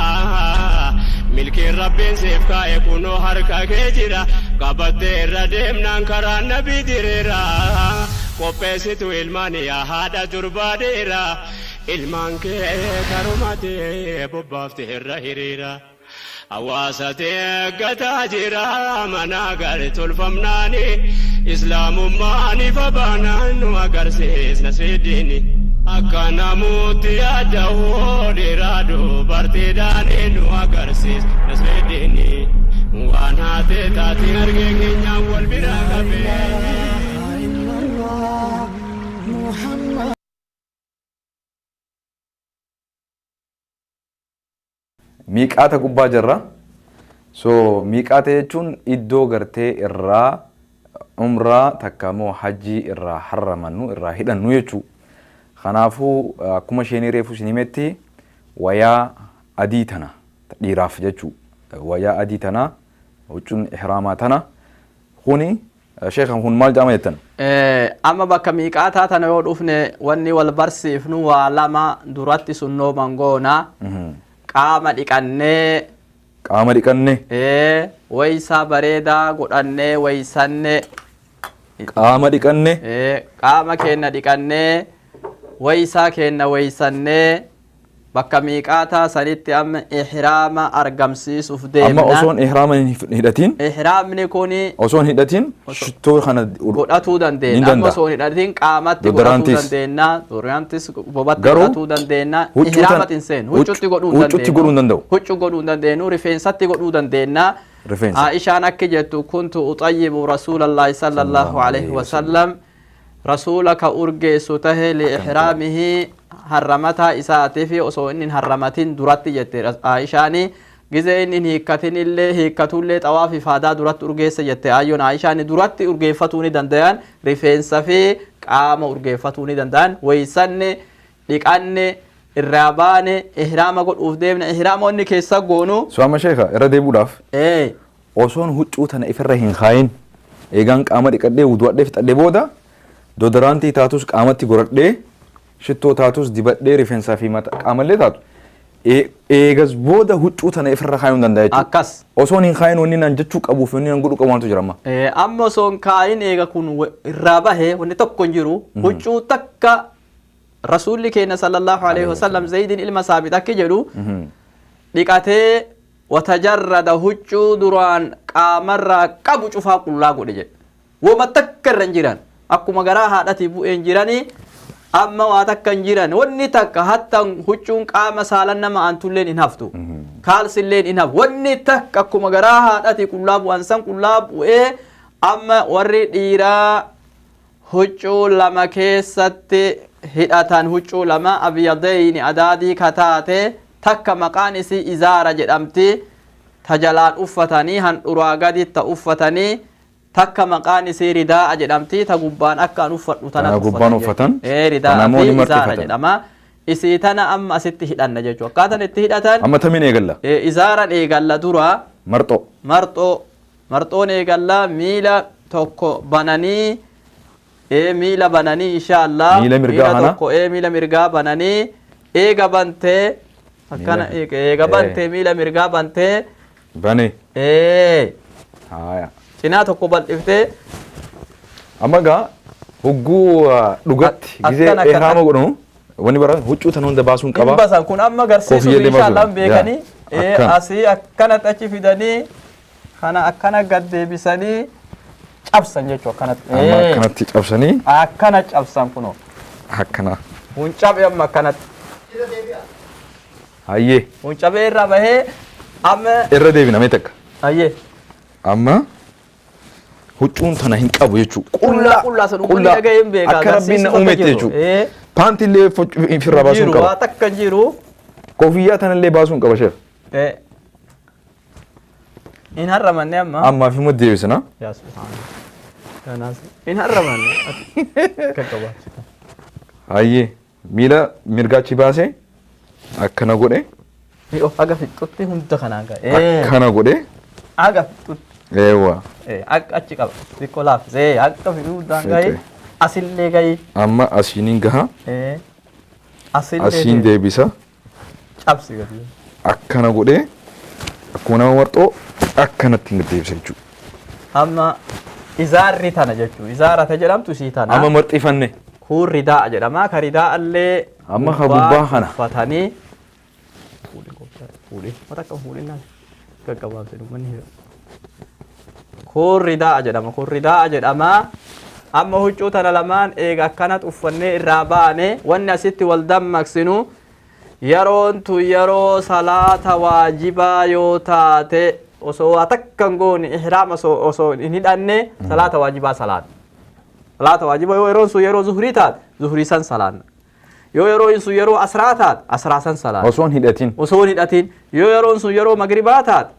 ملك ربي سيفكا يكونو حركا كجرا قبض الردمنا انكرا نبي ديرا قبسيتو إلماني يا هذا دربا ديرا إلمان كي كرمتي ببافتي الرهيرا أواساتي قتاجرا مناقر تلفمناني إسلام ماني فبانان وقرسيس نسيديني أكنا موتي أدهو ديرادو برتداني وقرسيس نسيديني وانا تاتي أرقيني نعوال براغبي miiqaata gubbaa jirra. So miiqaata jechuun iddoo gartee irraa umraa takka immoo hajjii irraa harramannu irraa hidhannu jechuu. Kanaafuu akkuma isheen reefu isin himetti wayaa adii tana dhiiraaf jechuu. Wayaa adii tana huccuun ihraamaa tana kuni Sheikh kun maal jedhama jettan? Amma bakka miiqaataa tana yoo dhufne wanni wal barsiifnu waa lama duratti sunnoo mangoona. Qaama dhiqannee waysaa bareedaa godhannee waysanne qaama dhiqannee qaama keenya dhiqannee waysaa keenya waysannee bakka miiqaataa sanitti amma ihraama argamsiisuuf deemna. Amma osoon ihraama hidhatiin. Ihraamni kuni osoon hidhatiin shittoo kana godhatuu dandeenya. Amma osoon hidhatiin qaamatti godhatuu dandeenya. Duraantis bobatti godhatuu dandeenya. Ihraamatiin seen huccuutti godhuu danda'u. Huccuu godhuu dandeenyu rifeensatti godhuu dandeenya. Aishaan akki jettu kuntu uxayyibu rasuulallahi sallallahu alaihi wasallam rasuulaka urgeessu tahe liihraamihi harramataa isaatiif osoo inni harramatin duratti jette Aishaani gizee inni hiikkatullee xawaafi faadaa duratti urgeessa jette ayyoon Aishaani duratti urgeeffatuu ni danda'an rifeensa fi qaama urgeeffatuu ni danda'an waysanne dhiqanne irraa baane ihraama godhuuf deemna ihraama inni keessa goonu Su'aama Sheekha irra deebuudhaaf osoon huccuu tana ifirra hin kaayin eegaan qaama dhiqadhee wudu'adhee fixadhee booda dodoraantii taatus qaamatti goradhee shittoo taatus dibadhee rifeensaa fi qaamallee taatu eegas booda huccuu tana ifirra kaayuu danda'a jechuudha. Akkas. Osoon hin kaayin wanni naan jechuu qabuuf wanni naan godhu qabu waantu jira amma. Amma osoon kaayin eega kun irraa bahee wanni tokko hin jiru huccuu takka rasuulli keenya sallallahu alaihi wasallam Zaydin ilma Saabit akki jedhu dhiqatee watajarrada huccuu duraan qaamarraa qabu cufaa qullaa godhe jedhe. Woma takka irra hin jiran. Akkuma garaa haadhatii bu'een jiranii amma waa takka hin jiran wanni takka hatta huccuun qaama saalan nama antulleen hin haftu kaalsilleen hin haftu wanni takka akkuma garaa haadhatii qullaa bu'an san qullaa bu'ee amma warri dhiiraa huccuu lama keessatti hidhatan huccuu lama abyadayni adaadii kataate takka maqaan isii izaara jedhamti tajalaan uffatanii handhuraa gaditta uffatanii takka maqaan isii ridaa jedhamti ta gubbaan akka an uffadhu tana gubbaan uffatan ridaa fi izaara jedhama isii tana amma asitti hidhanna jechuudha akkaataan itti hidhatan amma tamiin eegalla izaaran eegalla dura marxoon eegalla miila tokko bananii miila bananii inshallah miila tokko miila mirgaa bananii eega bantee akkana eega bantee miila mirgaa bantee bane haya cinaa tokko bal'iftee amma gaa hogguu dhugatti gizee ihraama godhamu wanni bara huccuu tan hunda baasuun qaba basan kun amma garsiisu inshallah beekanii asii akkana achi fidanii kana akkana gad deebisanii cabsan jechuudha akkanatti akkanatti cabsanii akkana cabsan kuno akkana huncabe amma akkanatti hayyee huncabe irra bahee amma irra deebina mee takka hayyee amma huccuun tana hin qabu jechuudha qullaa san uummanni dhaga'een beekaa akka rabbiin na uumetti jechuudha paantillee ifirraa baasuun qaba waa takka jiru koofiyyaa tanallee baasuun qaba sheef in harramanne ammaa fi mudde deebisna yaa subhaana in harramanne kan qabaachita hayyee miila mirgaachi baasee akkana godhe aga fixxutti hunda kanaan ga'e akkana godhe aga fixxutti eewa achi qaba xiqqoo laafisee akka fiduu daangaye asillee gaye amma asiiniin gaha asiin deebisa cabsi gadi akkana godhe akkuma nama marxoo akkanatti hin deebisa jechuudha. Amma izaarri tana jechuudha izaara ta jedhamtu isii tana amma marxifanne kun ridaa jedhama ka ridaa allee amma ka gubbaa kana uffatanii fuudhee matakka fuudhinaan gaggabaabse dhummanni kun ridaa jedhama amma huccuu tana lamaan eega akkanat uffannee irraa baane wanni asitti wal dammaqsinu yeroon tu yeroo salaata waajibaa yoo taate osoo takkan goone ihraama osoo hin hidhanne salaata waajibaa salaata waajibaa yoo yeroon sun yeroo zuhrii taate zuhrii san salaanna yoo yeroon sun yeroo asraa taate asraa san salaanna osoo hin hidhatin yoo yeroon sun yeroo magribaa taate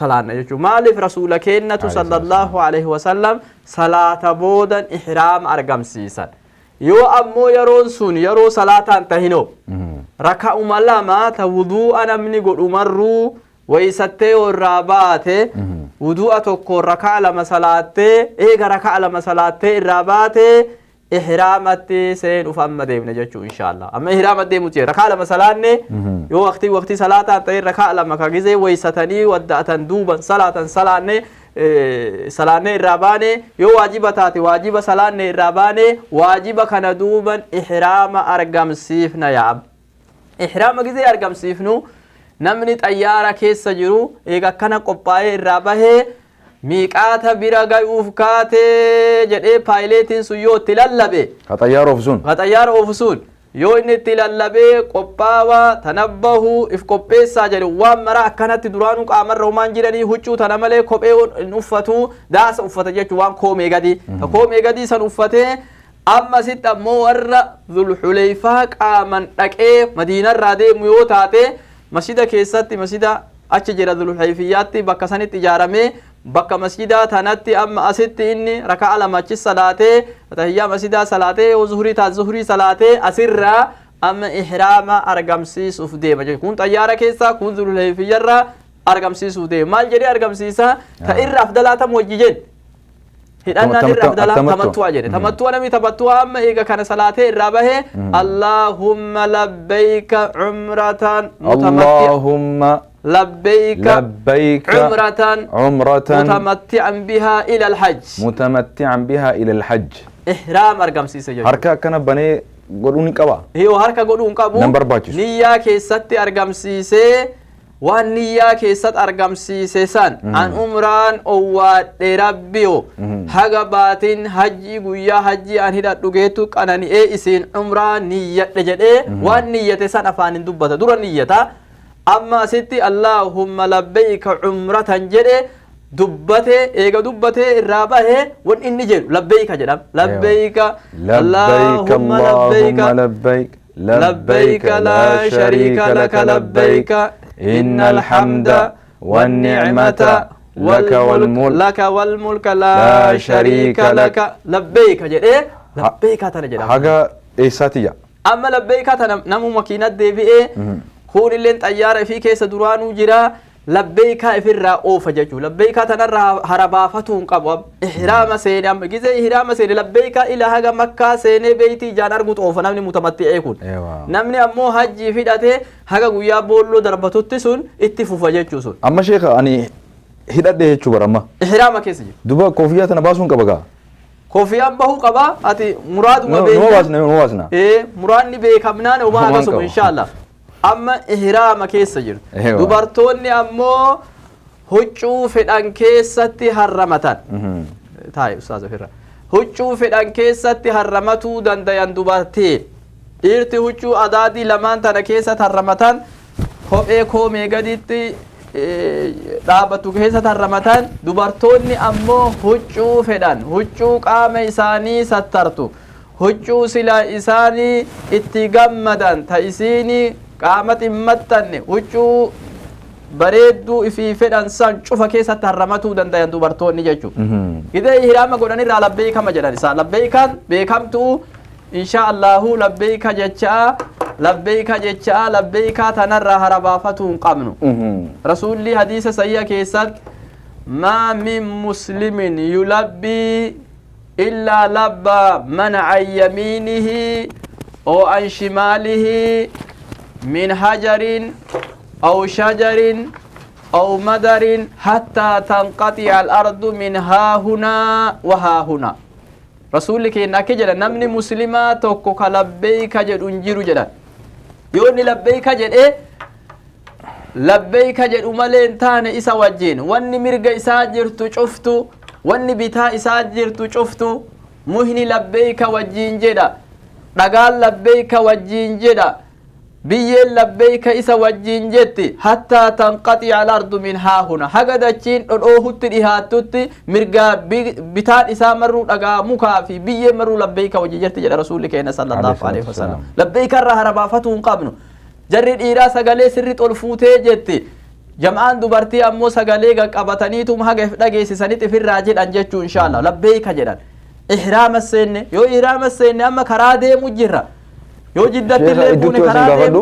salaanna jechuudha maaliif rasuula keenyatu sallallahu alaihi wasallam salaata boodan ihraama argamsiisan yoo ammoo yeroon sun yeroo salaataan tahinoo raka'uma lama ta wudu'a namni godhu marruu waysattee irraa baate wudu'a tokko raka'a lama salaattee eega raka'a lama salaattee irraa baate ihraamatti seen uf amma deemna jechuudha inshallah amma ihraama deemu jee raka'a lama salaanne yoo waqtii salaataan ta'e raka'a lama ka gizee waysatanii wadda'atan duuban salaatan salaanne salaanne irraa baane yoo waajiba taate waajiba salaanne irraa baane waajiba kana duuban ihraama argamsiifna yaa إحرام جزء أرقم سيفنو نمني طيارة كيس جرو إيجا كنا قبائي الرابه ميقات برغا وفكات جدي بايلتين سيو تلالبه طيارة أوفسون طيارة أوفسون يو إن تلالبه قباوا تنبهو إف قبيسا جدي وامرا كانت درانو قامر رومان جراني هجو تنمالي قبئو نفتو داس أفتا جيجو وان كومي غدي كومي غدي سن أفته أما ست مور ذو الحليفة قامن لكي مدينة رادي ميوتاتي مسجد كيساتي مسجد أشجر ذو الحليفياتي بكساني تجارمي بك مسجد تناتي أما أسيت إني ركع على ماتش صلاة تهيا مسجد صلاة وظهري تظهري صلاة أسر أما إحرام أرقمسي سفدي مجد كنت أيارة كيسا كنت ذو الحليفية أرقمسي سفدي مال جري أرقمسي سا تإر أفضلات موججين هدأنا نر أفضلات تمتوا جري تمتوا نمي تمتوا أما إيجا كان صلاة الرابه اللهم لبيك عمرة اللهم لبيك عمرة متمتعا بها إلى الحج متمتعا بها إلى الحج إحرام أرقم سيسا هركا كان بني قولوني قبا هيو هركا قولون قبو نمبر باجس نيا كيست أرقم سيسا والنية كيست أرقم سيسا سان عن عمران أوات ربيو حقبات حجي قويا حجي عن هدا لغيتو كانني إيسين عمران نية لجد والنية سان أفان دبتا دور النية أما ستي اللهم لبيك عمرة جدي دبته إيجا دبته الرابه وان إني جل لبيك جدام لبيك اللهم لبيك لبيك لا شريك لك لبيك إن الحمد والنعمة لك والملك لا شريك لك لبيك جدي لبيك تنا جدام حاجة إيساتية أما لبيك تنا نمو مكينة دي في إيه كون اللي طيارة في كيس درانو جرا لبيك إفرا أوف ججو لبيك تنرى هربافتون قبوب إحرام سيني أما جزء إحرام سيني لبيك إلى هذا مكة سيني بيتي جانر قط أوف نمني متمتع يكون نمني أمو حجي في داته هذا قويا بولو دربتو تسون اتفوف ججو سون أما شيخ أني هدأ ده شو برا ما إحرام كيسي دوبا كوفية تنباسون كبكا كوفية بهو كبا أتي مراد ما بين نوازنا إيه مراد نبي كمنان وما قسم إن شاء الله أما إحرام كيس جر دبرتوني أمو هجو فدان كيستي هرمتان تاي أستاذ فيرا هجو فدان كيستي هرمتو دنديان دبرتي إرتي هجو أدادي لمان تنا كيست هرمتان خب إيكو ميغاديتي دابتو كيست هرمتان دبرتوني أمو هجو فدان هجو قام إساني سترتو هجو سلا إساني اتغمدان تايسيني قامت إمتن وجو بريدو في فدان سان شوف كيس تهرمتو دندان دوبرتون نججو إذا إحرام قولني را لبيك ما جراني سا لبيكان بيكمتو إن شاء الله لبيك جتشا لبيك جتشا لبيك تنرى هربافتون قمنو رسول لي حديث سيئة كيسات ما من مسلم يلبي إلا لبى من عن يمينه أو عن شماله من حجر أو شجر أو مدر حتى تنقطع الأرض من ها هنا وها هنا رسولك إنك جدا نمني مسلمات توكك لبيك جد انجر جدا يوني لبيك جد إيه لبيك جد أمالين تاني إسا وجين واني مرق إسا جرتو شفتو واني بتا إسا جرتو شفتو مهني لبيك وجين جدا رقال لبيك وجين جدا بيّن لبيك إسا وجين جتي حتى تنقطع الأرض من ها هنا حقا دچين الأوهت إهاتت مرقا بتان إسا مرو لقا مكافي بيّن مرو لبيك وجين جتي جل رسولك صلى الله عليه وسلم لبيك الرها ربافتهم قبنو جرد إيرا سقالي سرط الفوتي جتي جمعان دبرتي أمو سقالي قبطانيتم حقا فدقيسي سنت في الراجل أنجتشو إن شاء الله لبيك جلال إحرام السن يو إحرام السن أما كرادي مجرة yoo jiddatti illee buune karaa deemu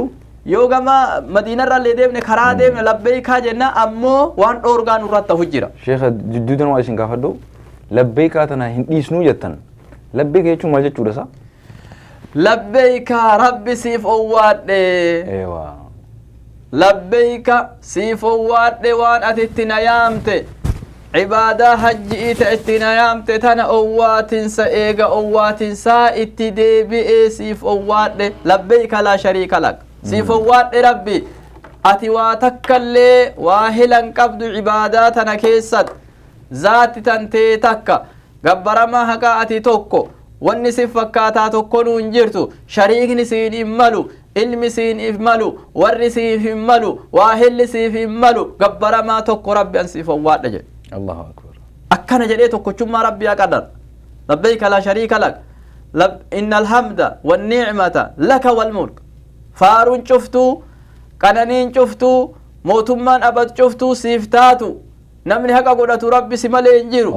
yoo gama madiinarra illee deemne karaa deemne labbeeykaa jenna ammoo waan dhoorgaan irratti hojjira sheekha jidduutan waa isin gaafadhu labbeeykaa tana hin dhiisnuu jettan labbeeyka jechuun maal jechuudha isa labbeeykaa rabbi siif owwaadhe labbeeyka siif owwaadhe waan ati itti na yaamte عبادة حجي اتنايام تتنا أواتنسا إيغا أواتنسا اتدي بإيسيف أوات لبيك لا شريك لك سيفوات ربي أتي واتكالي واهلا قبض عباداتنا كيسد ذات تنتي تكا قبر ما هكا أتي توكو wanni si fakkaata tokko nuun jirtu shariikni siin immalu ilmi siin immalu warri siif immalu waahilli siif immalu gabbaramaa tokko rabbi an siif owwaadha jedhe Allahu akbar akkana jedhee tokkochummaa rabbii aqadar labbayka laa shariika lak innal hamda wan ni'mata laka wal mulk faaruun cuftuu qananiin cuftuu mootummaan abad cuftuu siif taatu namni haqa godhatu rabbi si malee hin jiru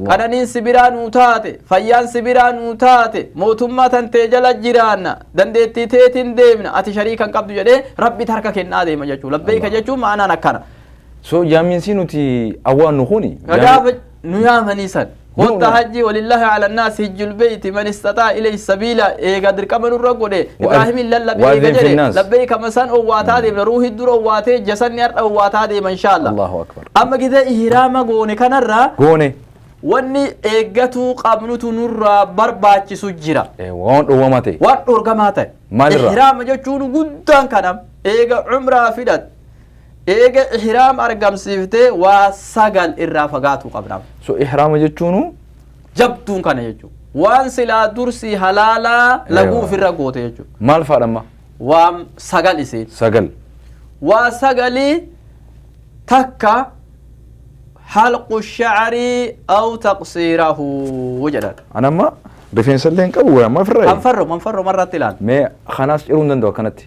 qananiin sibiraa nuu taate fayyaan sibiraa nuu taate mootummaa tantee jala jiraanna dandeettii teetiin deemna ati shariikan qabdu jedhee rabbi harka kennaa deema jechuu labbeeyka jechuun ma'anaan akkana so jaamiinsi nuti awwaan nu kuni gaafa nu yaamaniisan godha hajjii walillahi ala nnaas hijjul beyti man istataa ilayhi sabiila eega dirqama nurra godhe ibraahimin lallabee jedhe labbeeyka masan owwaataa deemna ruuhi dura owwaatee jasanni har'a owwaataa deema inshaalla Allahu akbar amma gidee ihraama goone kanarraa goone wanni eeggatuu qabnutu nurraa barbaachisu jira waan dhowwamate waan dhorgamaa ta'e maalirraa ihraama jechuun guddaan kanam eega umraa fidhat eega ihraam argamsiiftee waa 9 irraa fagaatuu qabnaam so ihraama jechuun jabduun kana jechuun waan silaa dursii halaalaa laguu ofirra goote jechuun maal faadhamma waan 9 isiin 9 waa 9 takka حلق الشعر أو تقصيره وجدت أنا ما رفين سلين قبوا ما في الرأي منفرو مرة تلان ما خلاص يرون دندو كانت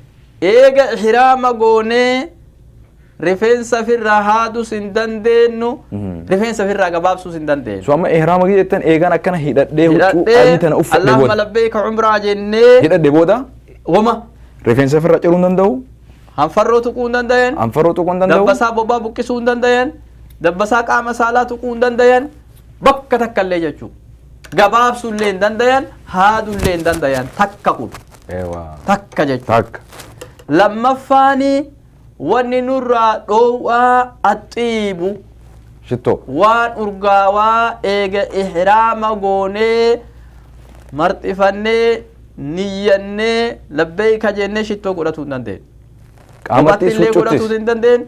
إيجا إحرام قوني رفين سفر هادو سندندينو رفين سفر قباب سو سندندين سو أما إحرام قيدتن إيجا نكنا هيدا ده أنتنا أوف اللهم لبيك عمرة جنة هيدا ده بودا وما رفين سفر يرون دندو منفرو تكون دندين منفرو تكون دندو دبسا بابا بكسون دندين dabbasaa qaama saalaa tuquu hin dandayan bakka takka illee jechuu gabaabsuu illee hin dandayan haaduu illee hin dandayan takka kun takka jechuu takka lammaffaani wanni nurraa dhoowwaa axiibu shittoo waan urgaawaa eega ihraama goonee marxifannee niyyannee labbeeyka jennee shittoo godhatuu hin dandeenyu qaamatti illee godhatuu hin dandeenyu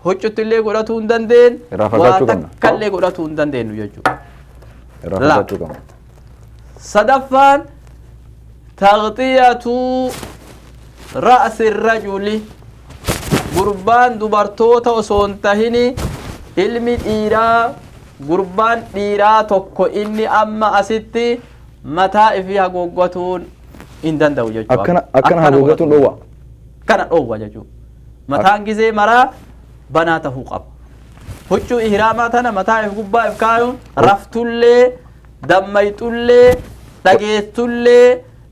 huccutti illee godhatuu hin dandeenyu waa takka illee godhatuu hin dandeenyu jechuudha sadaffaan taqxiyatu ra'si rajuli gurbaan dubartoota osoo hin tahini ilmi dhiiraa gurbaan dhiiraa tokko inni amma asitti mataa ifii haguuggatuun hin danda'u jechuudha akkana haguuggatuun dhoowwa kana dhoowwa jechuudha mataan gizee maraa banaa tahuu qaba huccuu ihraamaa tana mataa if gubbaa if kaayuun raftullee dammayxullee dhageettullee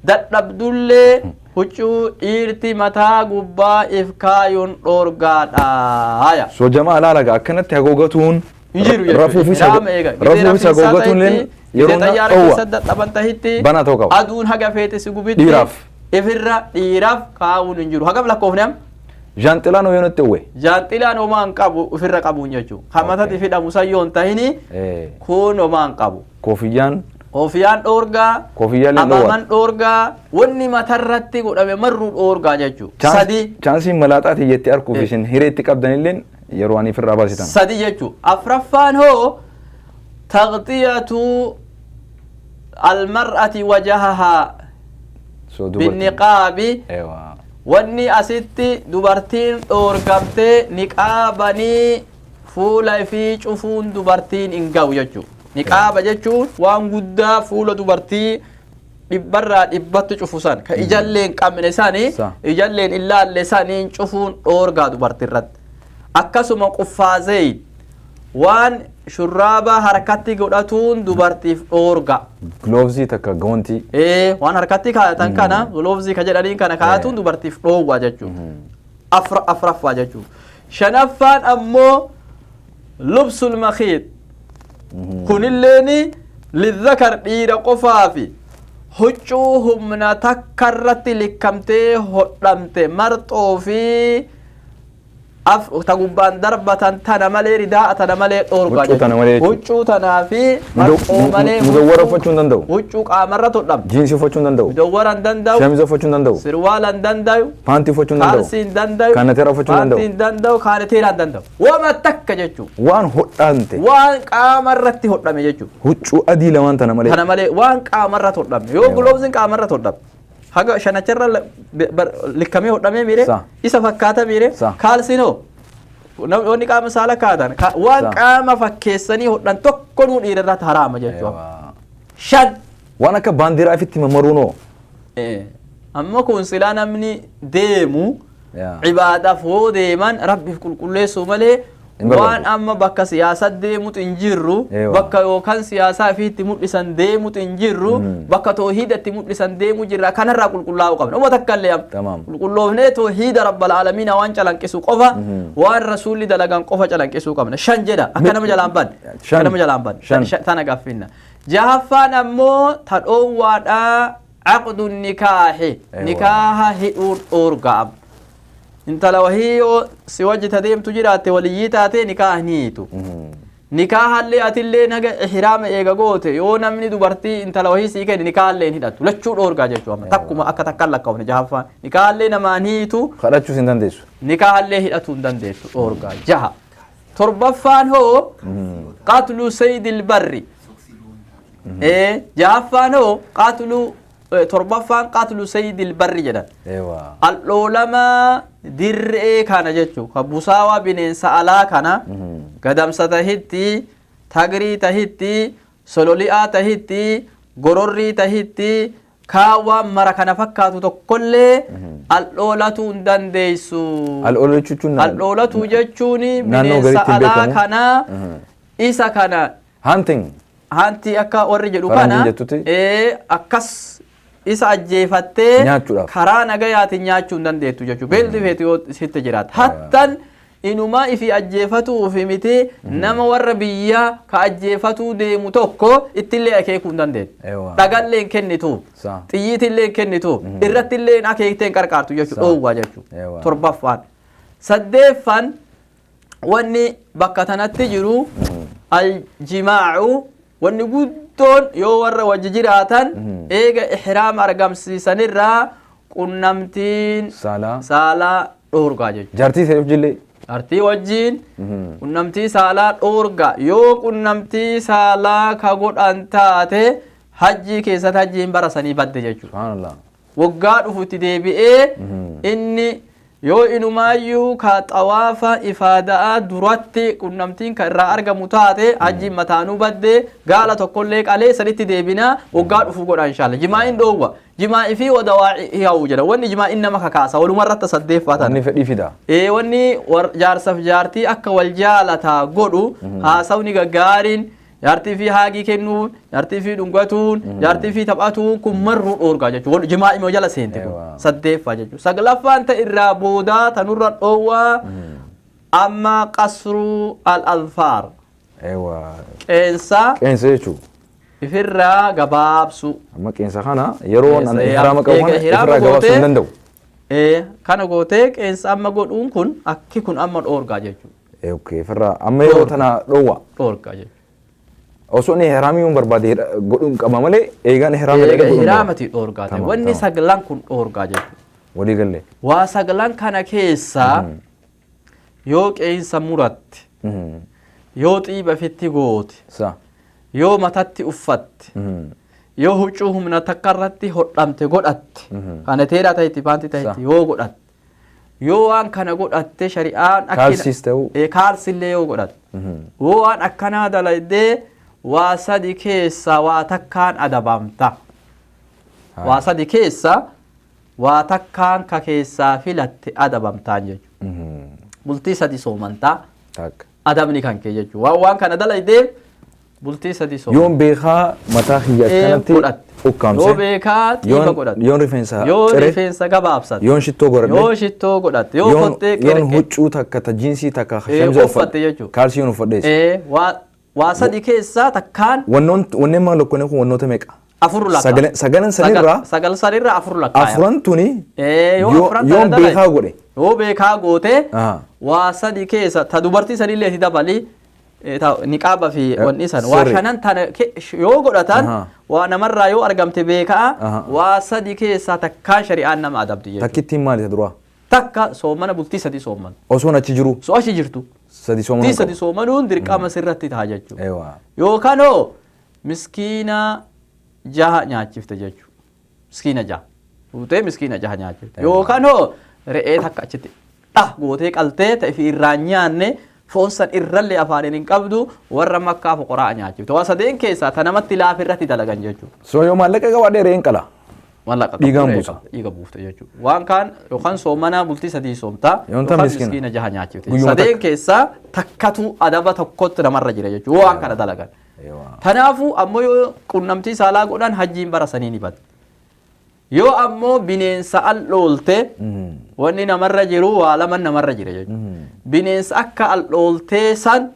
dadhabdullee huccuu dhiirti mataa gubbaa if kaayuun dhoorgaadha so jamaa laalaga akkanatti haguuggatuun rafuufis haguuggatuun yeroo xayyaara keessa dadhaban tahitti banaa ta'uu qaba aduun haga feete si gubitti ifirra dhiiraaf kaawuun hin jiru hagam lakkoofneam jaanxilaan yoo nutti uwwe jaanxilaan homaan qabu ofirra qabuun jechuun hamatatti fidhamu sayyoon tahini kun homaan qabu koofiyaan dhoorgaa amaman dhoorgaa wanni matarratti godhame marruu dhoorgaa jechuudha sadii chaansiin malaaxaati jetti arguuf isin hireetti qabdanilleen yeroo ani ofirraa baasitan sadii jechuudha afraffaan hoo taqxiyatu almar'ati wajahahaa binniqaabi wanni asitti dubartiin dhoorgamtee niqaabanii fuula fi cufuun dubartiin hin ga'u jechuudha niqaaba jechuun waan guddaa fuula dubartii dhibbarraa dhibbatti cufusan ka ijalleen qabne sanii ijalleen illaalle saniin cufuun dhoorgaa dubartiirratti akkasuma quffaazeyn waan shurraaba harkatti godhatuun dubartiif dhoorga gloovzii takka goontii waan harkatti kaayatan kana gloovzii ka jedhaniin kana kaayatuun dubartiif dhoowwa jechuudha afraffaa jechuudha shanaffaan ammoo lubsul makhiid kunilleeni lidhakar dhiira qofaafi huccuu humna takka irratti likkamtee hodhamte marxoo fi تقبان ضربة تنا مالي رداء تنا مالي أورجا وجو تنا في مالي مدورة فتشون دندو وجو كامرة تطلب جينس فتشون دندو مدورة دندو شمس فتشون دندو سروالا دندو بانتي فتشون دندو كالسين دندو كانتيرا فتشون دندو بانتين دندو كانتيرا دندو وما تك جتشو وان هدانت وان كامرة تطلب جتشو وجو أدي لوان تنا مالي وان كامرة تطلب يو غلوزين كامرة تطلب haga shanacharra likkamee hodhamee mire isa fakkaata mire kaalsinoo namni qaama saala kaatan waan qaama fakkeessanii hodhan tokko nuu dhiirarratti haraama jechuudha. Shan waan akka baandiraa ifitti mamaruunoo amma kun silaa namni deemu cibaadaaf hoo deeman rabbiif qulqulleessuu malee waan amma bakka siyaasaa deemutu hin jirru bakka yookaan siyaasaa ifiitti mul'isan deemutu hin jirru bakka toohiidatti mul'isan deemu jirra kanarraa qulqullaa'uu qabna uma takka illee qulqulloofnee toohiida rabbal aalamiin waan calanqisu qofa waan rasuulli dalagan qofa calanqisuu qabna. Shan jedha akka nama jalaan ban akka nama jalaan ban tana gaaffinna. Jahaffaan ammoo tadhoowwaadhaa aqdu nikaahi nikaaha hidhuun dhoorgaam intala wahii si wajji tadeemtu jiraate waliyyii taate nikaah niitu nikaahallee atillee naga ihraama eega goote yoo namni dubartii intala wahii sii kenni nikaahallee hidhatu lachuu dhoorgaa jechuu amma takkuma akka takkan lakkaa'ufne jahaffaan nikaahallee namaa niitu kadhachuus hin dandeessu nikaahallee hidhatuu hin dandeessu dhoorgaa. Jaha torbaffaan hoo qatlu saydil barri jahaffaan hoo qatlu torbaffaan qatlu saydil barri jedhan al'oolama dirree kana jechuu ka busaawaa bineensa alaa kana gadamsa tahitti tagrii tahitti sololi'aa tahitti gororrii tahitti kaawwaan mara kana fakkaatu tokkollee al'oolatuu hin dandeessu. Al'oolatuu jechuun bineensa alaa kana isa kana hanti akka warri jedhu kana akkas isa ajjeefattee karaa nagayaatiin nyaachuu hin dandeettu jechuudha. Beelti feetu yoo sitti jiraata. Hattan inumaa ifi ajjeefatuu fi miti nama warra biyyaa ka ajjeefatuu deemu tokko ittillee akeekuu hin dandeettu. Dhagallee hin kennitu, xiyyiitillee hin kennitu, irrattillee hin akeektee hin qarqaartu jechuudha. Dhoowwaa jechuudha. Torbaffaan. Saddeeffaan wanni bakka tanatti jiru aljimaacu wanni guddoon yoo warra wajji jiraatan eega ihraama argamsiisanirraa qunnamtiin saalaa dhoorgaa jechuudha. Jaartii seef jillee jaartii wajjiin qunnamtii saalaa dhoorgaa yoo qunnamtii saalaa ka godhan taate hajjii keessatti hajjiin bara sanii badde jechuudha. Waggaa dhufutti deebi'ee inni yoo inumaayyuu ka xawaafa ifaadaa duratti qunnamtiin ka irraa argamu taate hajjiin mataanuu badde gaala tokkollee qalee sanitti deebinaa waggaa dhufu godha inshaalla. Jimaa'in dhoowwa jimaa'i fi wadawaa'i haa'u jedha wanni jimaa'in nama kakaasa walumarratti saddeeffatan. Wanni fedhii fida. Wanni jaarsaf jaartii akka wal jaalataa godhu haasawni gaggaariin jaartii fi haagii kennuun jaartii fi dhungatuun jaartii fi taphatuun kun marruu dhoorgaa jechuudha. Jimaa'i moo jala seente kun saddeeffaa jechuudha. Saglaffaan ta irraa boodaa tanurra dhoowwaa amma qasruu al-alfaar qeensa jechuudha. Ifirraa gabaabsu. Amma qeensa kana yeroo ihraama qabu ifirraa gabaabsuu hin danda'u. Kana gootee qeensa amma godhuun kun akki kun amma dhoorgaa jechuudha. Ifirraa amma yeroo tana dhoowwa dhoorgaa jechuudha. osoo inni ihraamii barbaade godhuun qaba malee eegaan ihraamati dhoorgaa ta'e wanni saglan kun dhoorgaa jechuudha. Walii galle waa saglan kana keessaa yoo qeensa muratte yoo xiiba fitti goote yoo matatti uffatte yoo huccuu humna takka irratti hodhamte godhatte kana teeraa ta'etti baanti ta'etti yoo godhatte yoo waan kana godhatte shari'aan kaalsillee yoo godhatte yoo waan akkanaa dalaydee waa sadi keessa waa takkaan adabamta. Waa sadi keessa waa takkaan ka keessaa filatte adabamtaan jechuudha. Bultii sadi soomantaa adabni kan kee jechuudha. Waan kana dalaydeef bultii sadi soomantaa. Yoon beekaa mataa kiyya kanatti ukkaamse. Yoo beekaa xiiba godhatte. Yoo rifeensa gabaabsatte. Yoon shittoo godhatte. Yoo shittoo godhatte. Yoo fottee qirqee. Yoon huccuu takka ta jiinsii takka shamza uffatte jechuudha. Kaalsii yoon uffadhees. waa sadi keessaa takkaan wanneen maal lokkoonee kun wannoota meeqa? afur lakka sagal sanirra afur lakka afran tuni yoo beekaa godhe yoo beekaa goote waa sadi keessa ta dubartii sanillee itti dabali niqaaba fi wanni san waa shanan tana yoo godhatan waa namarraa yoo argamte beekaa waa sadi keessa takkaa shari'aan nama adabdi jechuudha. Takkittiin maali duraa? Takka soomana bultii sadi sooman. Osoo achi jiru? Soo achi jirtu. Sadi sooman. Bultii sadi soomanuun dirqama sirratti ta'a jechuudha. Yookaan miskiina jaha nyaachifte jechuudha. Miskiina jaha. Fuutee miskiina jaha nyaachifte. Yookaan re'ee takka achitti gootee qaltee ta'e fi irraan nyaanne foon san irrallee afaaniin hin qabdu warra makkaa fuqaraa nyaachifte. Waa sadeen keessaa ta namatti laafirratti dalagan jechuudha. Soo yoo maallaqa qabaadhee re'een qala. Maallaqa dhiiga buufte jechuudha. Waan kaan yookaan soomana bultii sadii soomta yookaan miskiina jaha nyaachifte. Sadeen keessaa takkatu adaba tokkotti namarra jira jechuudha. Waan kana dalagan. Kanaafuu ammoo yoo qunnamtii saalaa godhan hajjiin bara sanii ni bada. Yoo ammoo bineensa al'oolte wanni namarra jiru waa lama namarra jira jechuudha. Bineensa akka al'ooltee san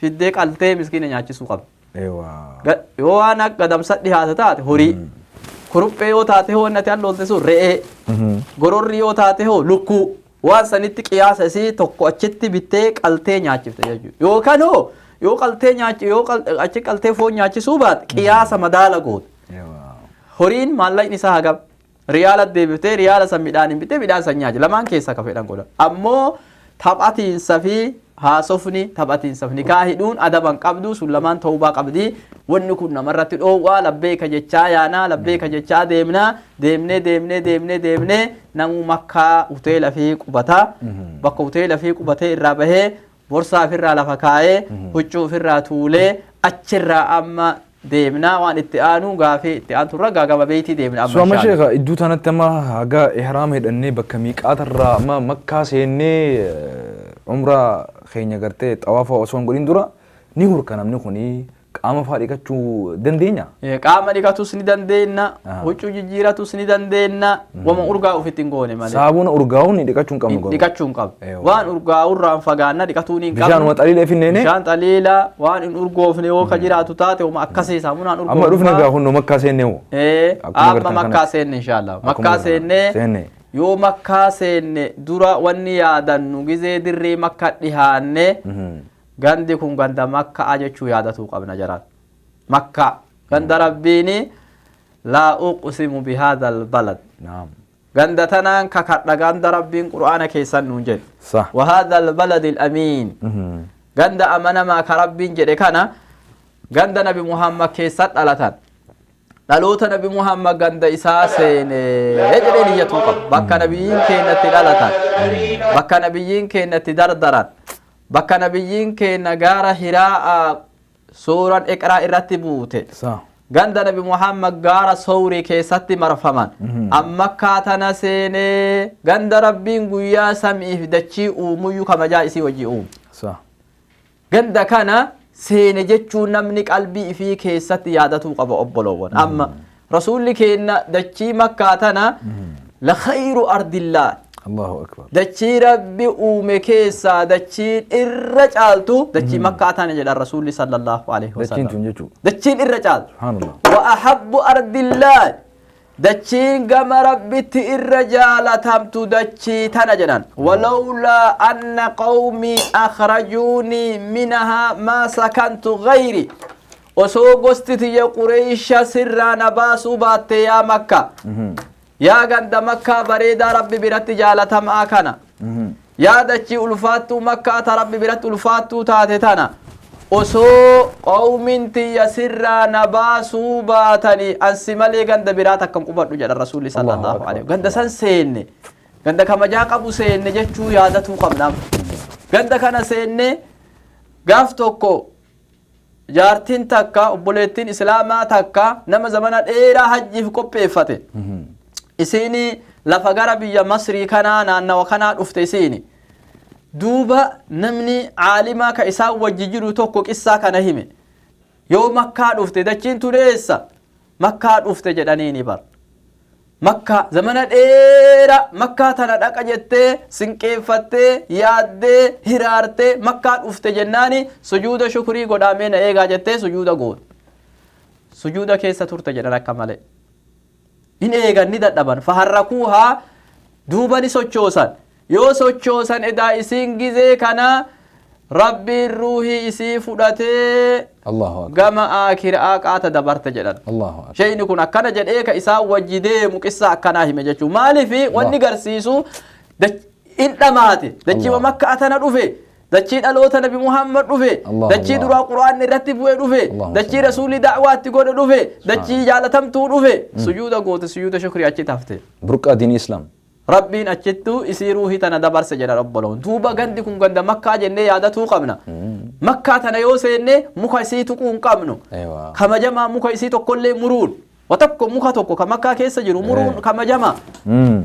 fiddee qaltee miskiina nyaachisuu qabda. Yoo waan akka gadamsa dhihaate taate horii kuruphee yoo taate hoo natti al'oolte sun re'ee gororri yoo taate hoo lukkuu waan sanitti qiyaasa isii tokko achitti bittee qaltee nyaachifte jechuudha. Yookaan yoo qaltee achi qaltee foon nyaachisuu baate qiyaasa madaala goote. Horiin maallaqni isaa hagam riyaala deebiftee riyaala san midhaan bittee midhaan san nyaachisa lamaan keessaa ka fedhan godhan. Ammoo taphatiinsa fi haasofni taphatiinsa fi nikaa hidhuun adaban qabdu sun lamaan ta'uubaa qabdi. Wanni kun namarratti dhoowwaa labbeeka jechaa yaanaa labbeeka jechaa deemnee namu makkaa hoteela fi qubataa bakka hoteela fi qubatee irraa bahee borsaa ofirraa lafa kaa'ee huccuu ofirraa tuulee achirraa amma deemnaa waan itti aanu gaafii itti aanturra gaagama beeytii deemna amma Sheikh Sheikh iddoo tanatti amma haga ihraam hidhannee bakka miiqaatarraa amma makkaa seennee umraa keenya gartee xawaafa osoo hin godhin dura ni hurka namni kuni qaama faa dhiqachuu dandeenya? Qaama dhiqatus ni dandeenya, huccuu jijjiiratus ni dandeenya, wama urgaa ofitti hin goone malee. Saabuuna urgaa'uun dhiqachuu hin qabnu. Dhiqachuu hin qabu. Waan urgaa'urraan fagaanna dhiqatuu ni hin qabnu. Bishaan xaliila finneene? Bishaan xaliila waan hin urgoofne yoo ka jiraatu taate wama akkasii saamunaan urgoofne. Amma dhufne gaa hunno makkaa seenne hoo? Amma makkaa seenne inshallah. Makkaa seenne yoo makkaa seenne dura wanni yaadannu gizee dirree makka dhihaanne gandi kun ganda makkaa jechuu yaadatuu qabna jaraan. Makkaa ganda rabbiini laa uqsimu bihadha albalad. Ganda tanaan kakadha ganda rabbiin qur'aana keessan nuun jedhe. Wa hadha albalad alamiin. Ganda amanamaa ka rabbiin jedhe kana ganda nabi Muhammad keessan dhalatan. Dhaloota nabi Muhammad ganda isaa seene jedhee niyyatuu qaba. Bakka nabiyyiin keenyatti dhalatan. Bakka nabiyyiin keenyatti dardaran. Bakka nabiyyiin keenya gaara hiraa suuraan iqraa irratti buute. Ganda nabi Muhammad gaara sawrii keessatti marfaman. Amma kaatana seenee ganda rabbiin guyyaa samiif dachii uumuyyuu kamajaa isii wajji uumu. Ganda kana seene jechuun namni qalbii ifii keessatti yaadatuu qaba obboloowwan. Amma rasuulli keenya dachii makkaatana la khayru ardillaa. Allahu akbar. Dachii rabbi uume keessaa dachiin irra caaltu dachii makkaatana jedha rasuulli sallallahu alaihi wasallam. Dachiin tun jechuudha. Dachiin irra caaltu. Subhanallah. Wa ahabbu ardillaa. Dachiin gama rabbitti irra jaalatamtu dachii tana jedhan. Walawlaa anna qawmii akhrajuunii minahaa maa sakantu gayri. Osoo gosti tiyya Qureesha sirraa na baasuu baatte yaa Makka. Yaa ganda makkaa bareedaa rabbi biratti jaalatamaa kana. Yaa dachii ulfaattuu makkaa ta rabbi biratti ulfaattuu taate tana. Osoo qawmiin tiyya sirraa na baasuu baatanii ansi malee ganda biraa takkan qubadhu jedha rasuulli sallallahu alaihi. Ganda san seenne. Ganda kamajaa qabu seenne jechuu yaadatuu qabna. Ganda kana seenne gaaf tokko jaartiin takka obboleettiin islaamaa takka nama zamana dheeraa hajjiif qopheeffate. Isini lafa gara biyya Masrii kanaa naannawa kanaa dhufte isini. Duuba namni caalimaa ka isaan wajji jiru tokko qissaa kana hime. Yoo makkaa dhufte dachiin tureessa makkaa dhufte jedhaniini bar. Makkaa zamana dheeraa makkaa tana dhaqa jettee sinqeeffattee yaaddee hiraartee makkaa dhufte jennaani sujuuda shukrii godhamee na eegaa jettee sujuuda goote. sujuuda keessa turte jedhan akka malee in eegan ni dadhaban faharrakuuhaa duuba ni sochoosan yoo sochoosan edaa isiin gizee kana rabbiin ruuhii isii fudhatee gama aakiraa qaata dabarte jedhan shayni kun akkana jedhee ka isaa wajji deemu qissa akkanaa hime jechuu maalifi wanni garsiisu in dhamaate dachii makkaa tana dhufe dachii dhaloota nabi muhammad dhufe dachii duraa qur'aan irratti bu'ee dhufe dachii rasuulli da'waatti godhe dhufe dachii jaalatamtuu dhufe sujuuda goote sujuuda shukrii achi tafte burqaa diin islaam rabbiin achittu isii ruuhii tana dabarse jedha obboloon duuba gandi kun ganda makkaa jennee yaadatuu qabna makkaa tana yoo seenne muka isii tuquu hin qabnu kamajamaa muka isii tokkollee muruun watakko muka tokko ka makkaa keessa jiru muruun kamajamaa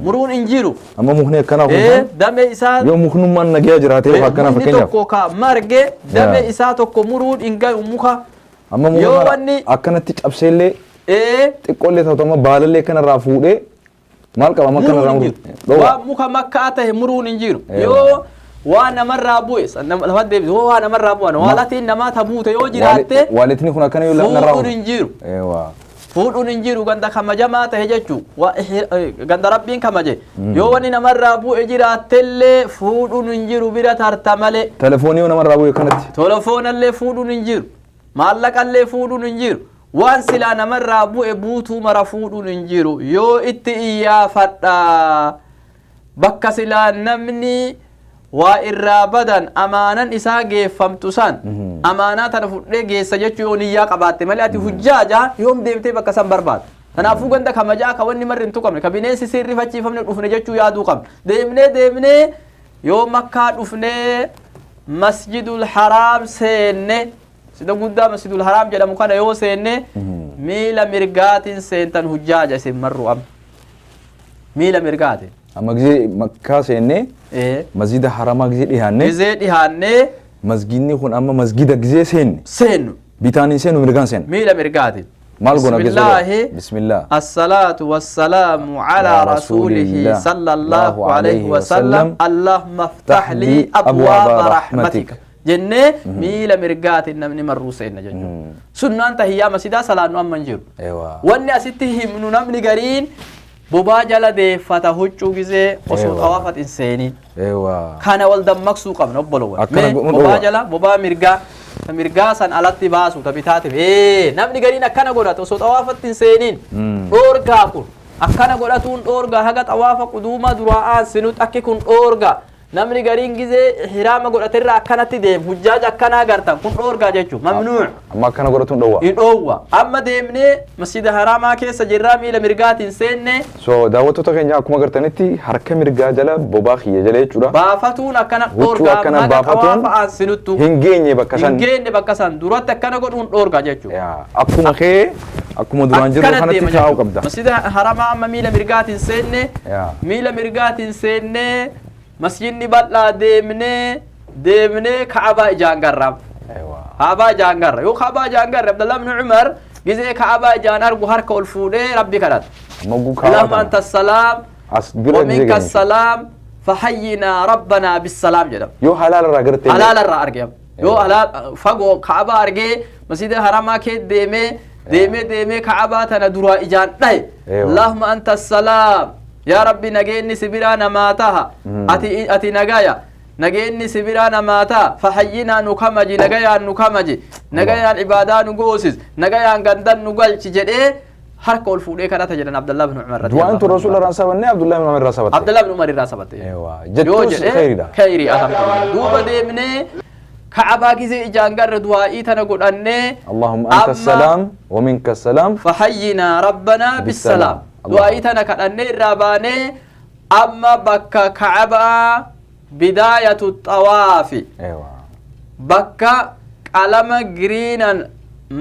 muruun hin jiru amma mukni akkana kun dame isaa yoo muknummaan nagaya jiraatee akkana fakkeenyaaf tokko ka marge dame isaa tokko muruun hin gayu muka amma mukni akkanatti cabseellee xiqqoollee ta'u amma baalallee kanarraa fuudhee maal qaba makka narraa waa muka makkaa ta'e muruun hin jiru yoo waa namarraa bu'e lafa deebisu yoo waa namarraa bu'an waalatiin namaa tabuute yoo jiraatte waalitni kun akkana yoo narraa fuudhuun hin jiru fuudhuun hin jiru ganda kamajamaa ta'e jechuu ganda rabbiin kamaje yoo wani namarraa bu'e jiraattellee fuudhuun hin jiru bira tarta malee telefoonii yoo namarraa bu'e kanatti telefoonallee fuudhuun hin jiru maallaqallee fuudhuun hin jiru waan silaa namarraa bu'e buutuu mara fuudhuun hin jiru yoo itti iyyaafadha bakka silaa namni waa irraa badan amaanan isaa geeffamtu san amaanaa tana fudhee geessa jechuu yoo niyyaa qabaatte malee ati hujjaaja yoom deemtee bakka san barbaada kanaafuu ganda kamajaa ka wanni marri hin tuqamne ka bineensi sirrifachiifamne dhufne jechuu yaaduu qabna deemnee yoo makkaa dhufnee masjidul haraam seenne sida guddaa masjidul haraam jedhamu kana yoo seenne miila mirgaatiin seentan hujjaaja isin marru am miila mirgaatiin amma gizee makkaa seenne masjida haramaa gizee dhihaanne masjidni kun amma masjida gizee seennu bitaaniin seenu mirgaan seenu miila mirgaatiin maal gona bismillah assalatu wassalamu ala rasulihi sallallahu alayhi wa sallam allahumma aftah li abwaaba rahmatika jennee miila mirgaatiin namni marruu seenna jechuudha sunnaan tahiyyaa masjidaa salaannu amma hin jiru wanni asitti himnu namni gariin bobaa jala deeffata huccuu gizee osoo xawaafat hin seeniin kana wal dammaqsuu qabna obbolowwan bobaa jala bobaa mirgaa san alatti baasu tabitaatiif namni gariin akkana godhata osoo xawaafat hin seeniin dhoorgaa kun akkana godhatuun dhoorgaa haga xawaafa quduuma duraa aansinutti akki kun dhoorgaa namni gariin gizee hiraama godhaterra akkanatti deem hujjaaja akkanaa gartan kun dhoorgaa jechuu mamnuu amma akkana godhatuun dhoowwa amma deemnee masjida haraamaa keessa jirraa miila mirgaatiin seenne so daawwattoota keenya akkuma gartanitti harka mirgaa jala bobaa kiyya jala jechuudha baafatuun akkana dhoorgaa haga xawaafa aansinuttu hin geenye bakka san duratti akkana godhuun dhoorgaa jechuu akkuma kee akkuma duraan jiru kanatti taa'uu qabda masjida haraamaa amma miila mirgaatiin seenne masjidni bal'aa deemnee kaabaa ijaan garraam kaabaa ijaan garra yoo kaabaa ijaan garra abdallah ibn umar gizee kaabaa ijaan argu harka ol fuudhee rabbi kadhata allahumma anta salaam wa minka salaam fahayyinaa rabbanaa bissalaam jedhama yoo halaalarraa gartee halaalarraa argee yoo fagoo kaabaa argee masjida haramaa kee deemee kaabaa tana duraa ijaan dhahe allahumma anta salaam يا ربي نجيني سبيرا نماتها أتي نجايا نجيني سبيرا نماتا فحينا نكمجي نجايا العبادة نجوسس نجايا عندن نقول تجد حركة الفودي كانت تجد عبد الله بن عمر رضي الله عنه رسول الله راسبني عبد الله بن عمر راسبته عبد الله بن عمر راسبته ايوه جدوس خيري دوبا ديمني كعبا كيزي إجانجر دوائي تنقول أني اللهم أنت السلام ومنك السلام فحينا ربنا بالسلام دوائي تنكت أني الراباني أما بكا كعبا بداية الطواف بكا قلم جرينا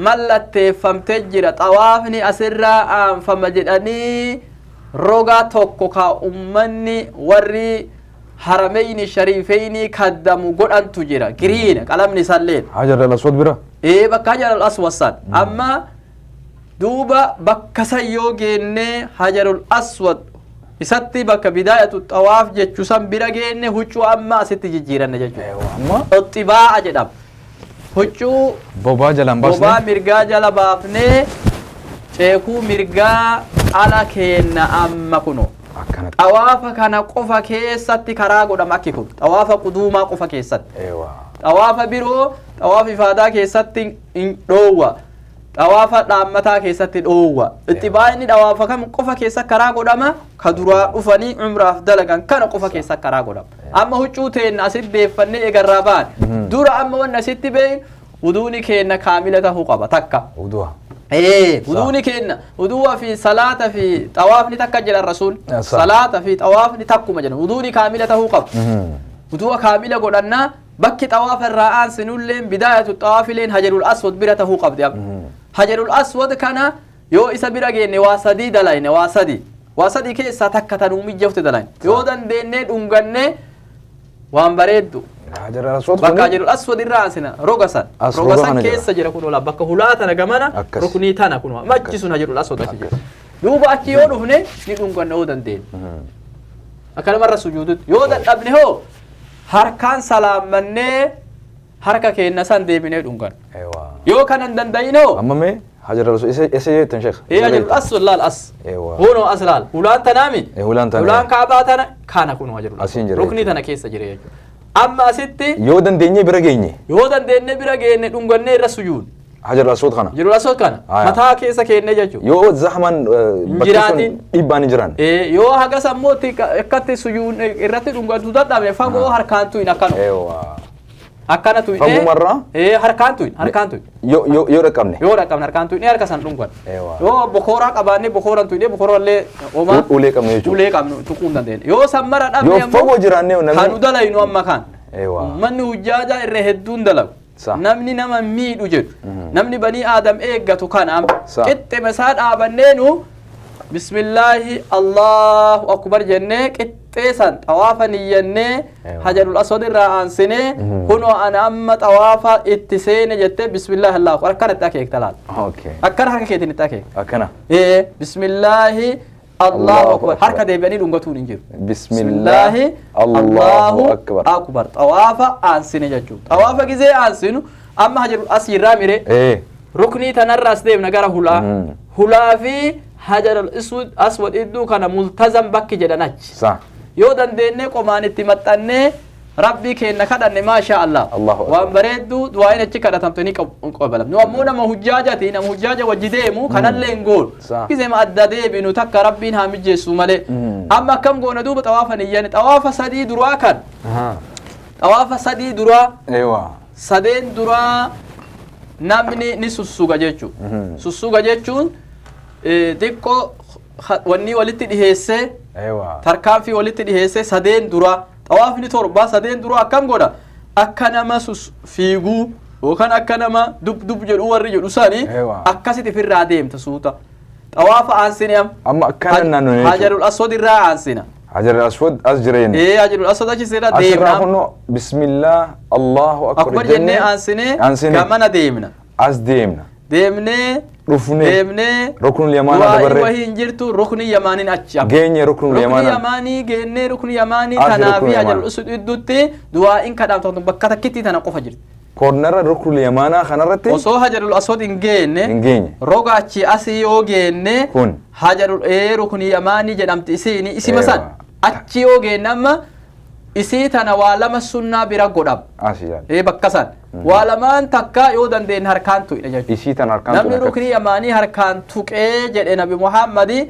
ملت فمتجر طوافني أسرا فمجدني روغا توكوكا أمني وري حرمين شريفين كدمو قرآن تجرى جرين قلم نسلين حجر الأسود برا بكا حجر الأسود سان أما دوبا بكا سيوغيني حجر الأسود isatti bakka bidaayatu xawaaf jechuusan bira geenne huccuu amma asitti jijjiiranne jechuudha. Amma xibaa jedhama. Huccuu bobaa jalaan baasnee bobaa mirgaa jala baafnee ceekuu mirgaa ala kenna amma kuno akkanatti xawaafa kana qofa keessatti karaa godhama akki kun xawaafa quduumaa qofa keessatti eewa xawaafa biroo xawaafa ifaadaa keessatti hin dhoowwa xawaafa dhaammataa keessatti dhoowwa itti baay'inni xawaafa kam qofa keessa karaa godhama ka duraa dhufanii umraaf dalagan kana qofa keessa karaa godhama amma huccuu teenna asitti deeffannee egarraa baan dura amma wanna asitti bee wuduuni keenna kaamila tahuu qaba takka wudu'a wuduuni keenna wudu'a fi salaata fi xawaafni takka jedha rasuul salaata fi xawaafni takkuma jedha wuduuni kaamila tahuu qaba wudu'a kaamila godhannaa bakki xawaafa irraa aansinulleen bidaayatu xawaafileen hajarul aswad bira tahuu qabdi hajarul aswad kana yoo isa bira geenne waa sadii dalayne waa sadii keessaa takka tanuu mijjafte dalayne yoo dandeennee dhungannee waan bareeddu bakka hajarul aswad irraa aansina rogasan keessa jira kun ola bakka hulaa tana gamana ruknii tana kun machi sun hajarul aswad achi jira duuba achi yoo dhufne ni dhunganna yoo dandeenye akkanamarra sujuudutti yoo dadhabne hoo harkaan salaamannee harka keenna san deebinee dhungan yoo kanan danda'inoo amma mee hajarul aswad isa jettan sheekh hajarul aswad laal as huno as laal hulaan tanaami hulaan kaabaa tana kana kun hajarul aswad ruknii tana keessa jira jechuudha amma asitti yoo dandeenye bira geenye dhungannee irra sujuud hajarul aswad kana mataa keessa keenne jechuudha yoo zahman jiraatin dhibbaan hin jiran yoo haga sammooti akkatti sujuud irratti dhungatu dadhabe fagoo harkaan tuyin akkana tuyne harkaan tuyin yoo dhaqqabne harkaan tuyne harka san dhungan yoo bokooraa qabaanne bokooran tuyne bokoorallee oma ulee qabne jechuudha ulee qabnu tuquun dandeenya yoo sammara dhabne yoo fagoo jiraanne kanu dalaynu amma kan manni hujjaaja irra hedduun dalagu namni nama miidhu jedhu namni banii aadam eeggatu kana qixxima isaa dhaabanneenu bismillaahi allahu akbar jennee qixxeessan xawaafa niyyannee hajarul aswad irraa aansinee kunoo ana amma xawaafa itti seene jettee bismillaahi allahu akbar akkanatti akeekta laal akkana harka keetiin itti akeekta akkana bismillaahi allahu akbar harka deebi'anii dhungatuun hin jiru bismillaahi allahu akbar xawaafa aansine jechuudha xawaafa gizee aansinu amma hajarul asirraa mire ruknii tanarraas deemna gara hulaa fi hajarul aswad idduu kana multazam bakki jedhan achi yoo dandeenye qomaan itti maxxannee rabbii keenna kadhanne maasha Allah waan bareeddu du'aayin achi kadhatamtanii qabalam nu ammoo nama hujjaajati nama hujjaaja wajji deemu kanallee hin goonu gizema adda deebinu takka rabbiin haa mijjeessu malee amma akkam goona duuba xawaafa niyyane xawaafa sadii duraa kan xawaafa sadii duraa sadeen duraa namni ni sussuga jechuun xiqqoo wanni walitti dhiheesse tarkaanfii walitti dhiheesse sadeen duraa xawaafni torba sadeen duraa akkam godha akka nama fiiguu yookaan akka nama dub jedhu warri jedhu sani akkasitti ofirraa deemta suuta xawaafa aansine amma akkana naannoo hajarul aswad irraa aansina hajarul aswad as jireen hajarul aswad achi sirra deemna kunno bismillah allahu akbar jennee aansine gamana deemna as deemnee deemnee ruknul yamaana dabarre waa hin jirtu rukni yamaanin achi geenye ruknul yamaanii geenne rukni yamaanii tanaafi hajarul aswad iddutti du'aa'iin kadhamtu bakka takkitti tana qofa jirti kornara ruknul yamaana kanarratti osoo hajarul aswad hin geenye roga achi asii yoo geenne kun hajarul rukni yamaanii jedhamti isiini isima san achi yoo geenne amma isii tana waa lama sunnaa bira godham bakka san waa lamaan takka yoo dandeenye harkaan tuqne jechuudha isii tana harkaan namni rukni yamaanii harkaan tuqee jedhe nabi muhammadi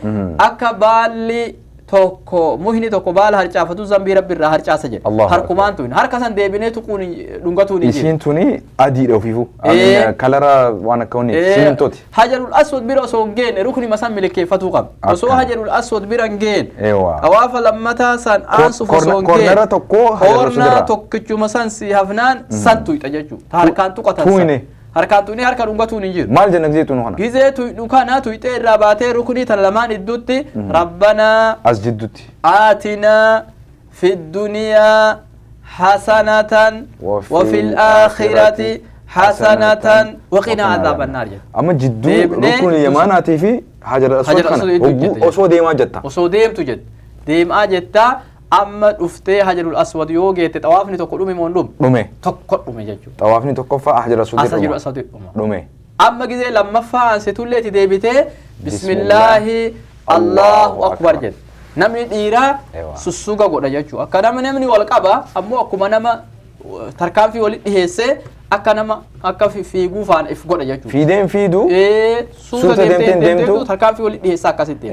akka baalli tokko muhni tokko baala harcaafatu zambii rabbi irraa harcaasa jedhe harkumaan tuqne harka san deebinee tuquun dhungatuun hin isiin tuni adiidha ofiifu kalara waan akka wanni simintooti hajarul aswad bira osoo hin geenne rukni masan milikeeffatuu qaba osoo hajarul aswad bira hin geenne xawaafa lammataa san aansuuf osoo hin geenne kornaa tokkichuma san si hafnaan san tuqxa jechuudha harkaan tuqatan harkaan tuqne harka dhungatuun hin jiru maal jenna gizee tuqnu kana gizee tuqnu kana tuqxee irraa baatee ruknii tan lamaan iddutti rabbanaa as jiddutti aatinaa fi duniyaa hasanatan wa fil aakhirati hasanatan wa qinaa adhaaban naar jedha amma jidduu ruknul yamaanaatii fi hajarul aswad kana osoo deemaa jetta osoo deemtu jetta deemaa jetta amma dhuftee hajarul aswad yoo geette xawaafni tokko dhume moo dhume tokko dhume jechuudha xawaafni tokkoffaa hajarul aswad dhume dhume amma gizee lammaffaa ansitulleeti deebitee bismillaahi Allahu akbar jedhe. Namni dhiiraa sussuga godha jechuudha. Akka namni wal qaba ammoo akkuma nama tarkaanfii walitti dhiheessee akka nama akka fiiguu faana if godha jechuudha. Fiideen fiiduu. Suuta deemtu tarkaanfii walitti dhiheessaa akkasitti.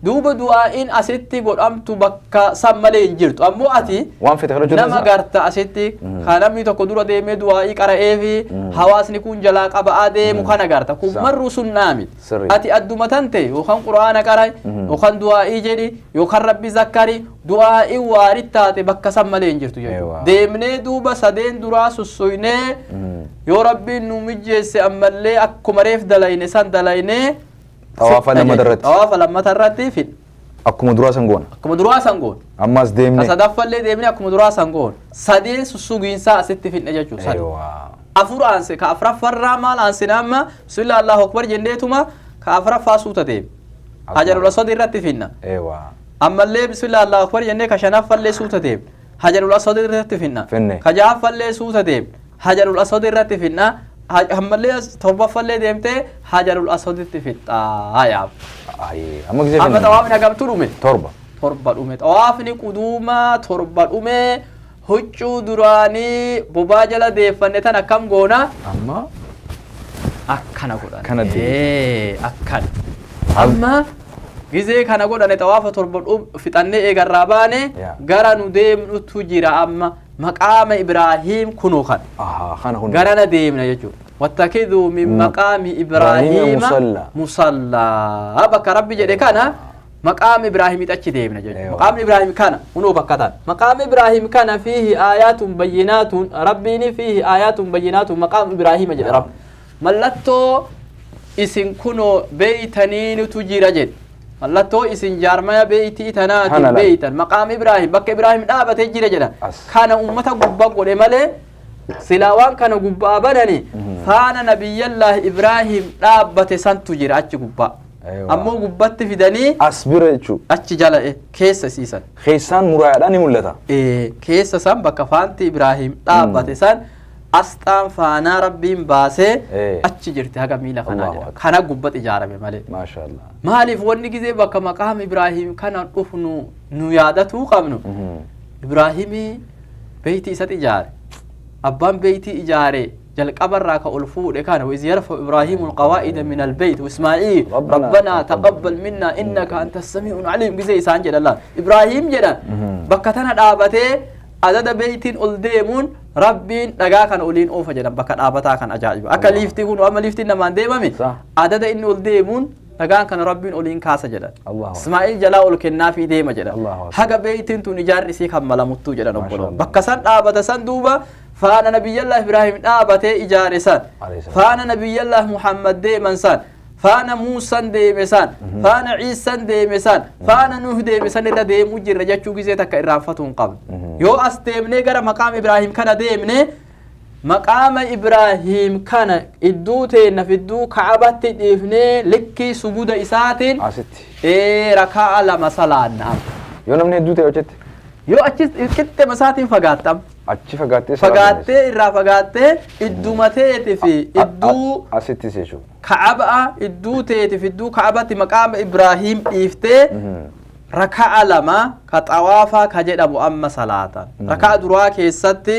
Duuba du'aa'iin asitti godhamtu bakka san malee hin jirtu. Ammoo ati nama garta asitti kan namni tokko dura deemee du'aa'ii qara'ee fi hawaasni kun jalaa qaba'aa deemu kana garta. Kun marru sunnaa miti. Ati adduma tante yookaan quraana qara'i yookaan du'aa'ii jedhi yookaan rabbi zakkari du'aa'ii waarit taate bakka san malee hin jirtu jechuudha. Deemnee duuba sadeen duraa sussoynee yoo rabbiin nu mijjeesse ammallee akkuma reef dalayne san dalaynee Tawaafa lammatarratti. Tawaafa lammatarratti fid. Akkuma duraa sangoon. Akkuma duraa sangoon. Ammas deemne. Sadaffallee deemne akkuma duraa sangoon. Sadeen sussugiinsaa asitti fidne jechuudha. Afur aanse ka afraffarraa maal aanse nama bismillah Allahu akbar jenneetuma ka afraffaa suuta deeme. Hajarul aswad irratti finna. Ammallee bismillah Allahu akbar jennee ka shanaffallee suuta deeme. Hajarul aswad irratti finna. Ka ja'affallee suuta deeme. Hajarul aswad irratti finna. Hammallee torbaffallee deemtee hajarul aswaditti fixxaa yaab. Amma gisee amma tawaafni hagamtu dhume torba dhume tawaafni quduumaa torba dhume huccuu duraanii bobaa jala deeffanne tan akkam goona amma akkana godhan kana akkana amma gisee kana godhane tawaafa torba fixannee eegarraa baane gara nu deemnutu jira amma maqaama Ibraahim kunoo kan garana deemna jechuudha. واتخذوا من مقام إبراهيم مصلى بك ربي جدي كان مقام إبراهيم تأكيد من جد مقام إبراهيم كان منو بكتان مقام إبراهيم كان فيه آيات بينات ربيني فيه آيات بينات مقام إبراهيم جد رب ملتو إسن كنو بيتنين تجير جد ملتو إسن جارما بيتي تنات بيتا مقام إبراهيم بك إبراهيم دابة تجير جد كان أمتا قبق ولمالي silawaan kana gubbaa banani faana nabiyallah Ibrahim dhaabbate santu jira achi gubbaa ammoo gubbatti fidanii asbira jechuudha achi jala keessa siisan keessaan muraayaadhaan ni mul'ata keessa san bakka faanti Ibrahim dhaabbate san asxaan faanaa rabbiin baasee achi jirti haga miila kanaa jira kana gubbatti ijaarame malee maashaallah maaliif wanni gizee bakka maqaam Ibrahim kana dhufnu nu yaadatu qabnu Ibrahimi beeyti isatti ijaare أبان بيتي إجاري جل قبر راك ألفود كان وإذ يرفع إبراهيم القواعد من البيت وإسماعيل ربنا تقبل منا إنك أنت السميع العليم بزي سانجل الله إبراهيم جدا بكتنا دابته عدد بيت ألديمون ربين دقا كان أولين أوفا جدا بكت آبتا كان أجائب أكا ليفتي كون وأما ليفتي نمان ديمامي عدد إن ألديمون دقا كان ربين أولين كاسا جدا إسماعيل جلاء الكنا في ديما جدا حقا بيت تنجار رسي كمالا متو جدا نقولون بكسان آبتا سندوبا فانا نبي الله إبراهيم آبته إجارسان فانا نبي الله محمد ديمنسان فانا موسى ديمسان فانا عيسى ديمسان فانا نوح ديمسان إلا ديمو جر رجاتشو جزيتك إرافتون قبل يو أستيمني غير مقام إبراهيم كان ديمني مقام إبراهيم كان إدوتين نفدو كعبت ديفني لكي سجود إساتين ركاء لما صلاة نعم يو نمني إدوتين وجدت يو أجت مساتين فقاتم achi fagaattee irraa fagaattee idduma teeti fi idduu asitti seeshu Ka'aba idduu teeti fi idduu Ka'abatti maqaama Ibraahim dhiiftee raka'a lama ka xawaafaa ka jedhamu amma salaatan raka'a duraa keessatti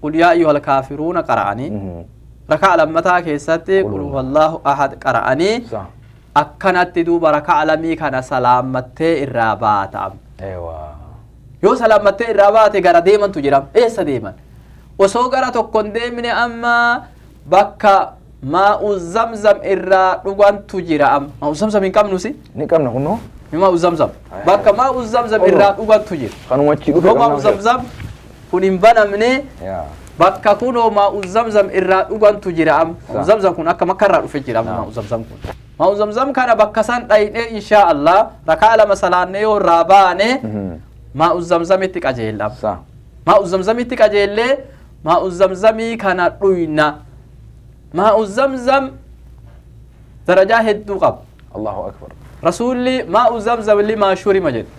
qul yaa ayyuhal kaafiruuna qara'anii raka'a lammataa keessatti qul huwallaahu ahad qara'anii akkanatti duuba raka'a lamii kana salaamattee irraa baata yoo salaamattee irraa baate gara deemantu jira eessa deeman osoo gara tokkon deemne amma bakka maa'u zamzam irraa dhugantu jira maa'u zamzam hin qabnusi ni qabna kunoo maa'u zamzam bakka maa'u zamzam irraa dhugantu jira kanumachi dhufe maa'u zamzam kun hin banamne bakka kunoo maa'u zamzam irraa dhugantu jira maa'u zamzam kun akka makka irraa dhufe jira maa'u zamzam kun maa'u zamzam kana bakka san dhayne insha Allah rakaa lama salaanne yoo irraa baane maa'u zamzamitti qajeellam maa'u zamzamitti qajeellee maa'u zamzamii kana dhuyna maa'u zamzam darajaa hedduu qaba Allahu akbar rasuulli maa'u zamzam limaa shurima jedhe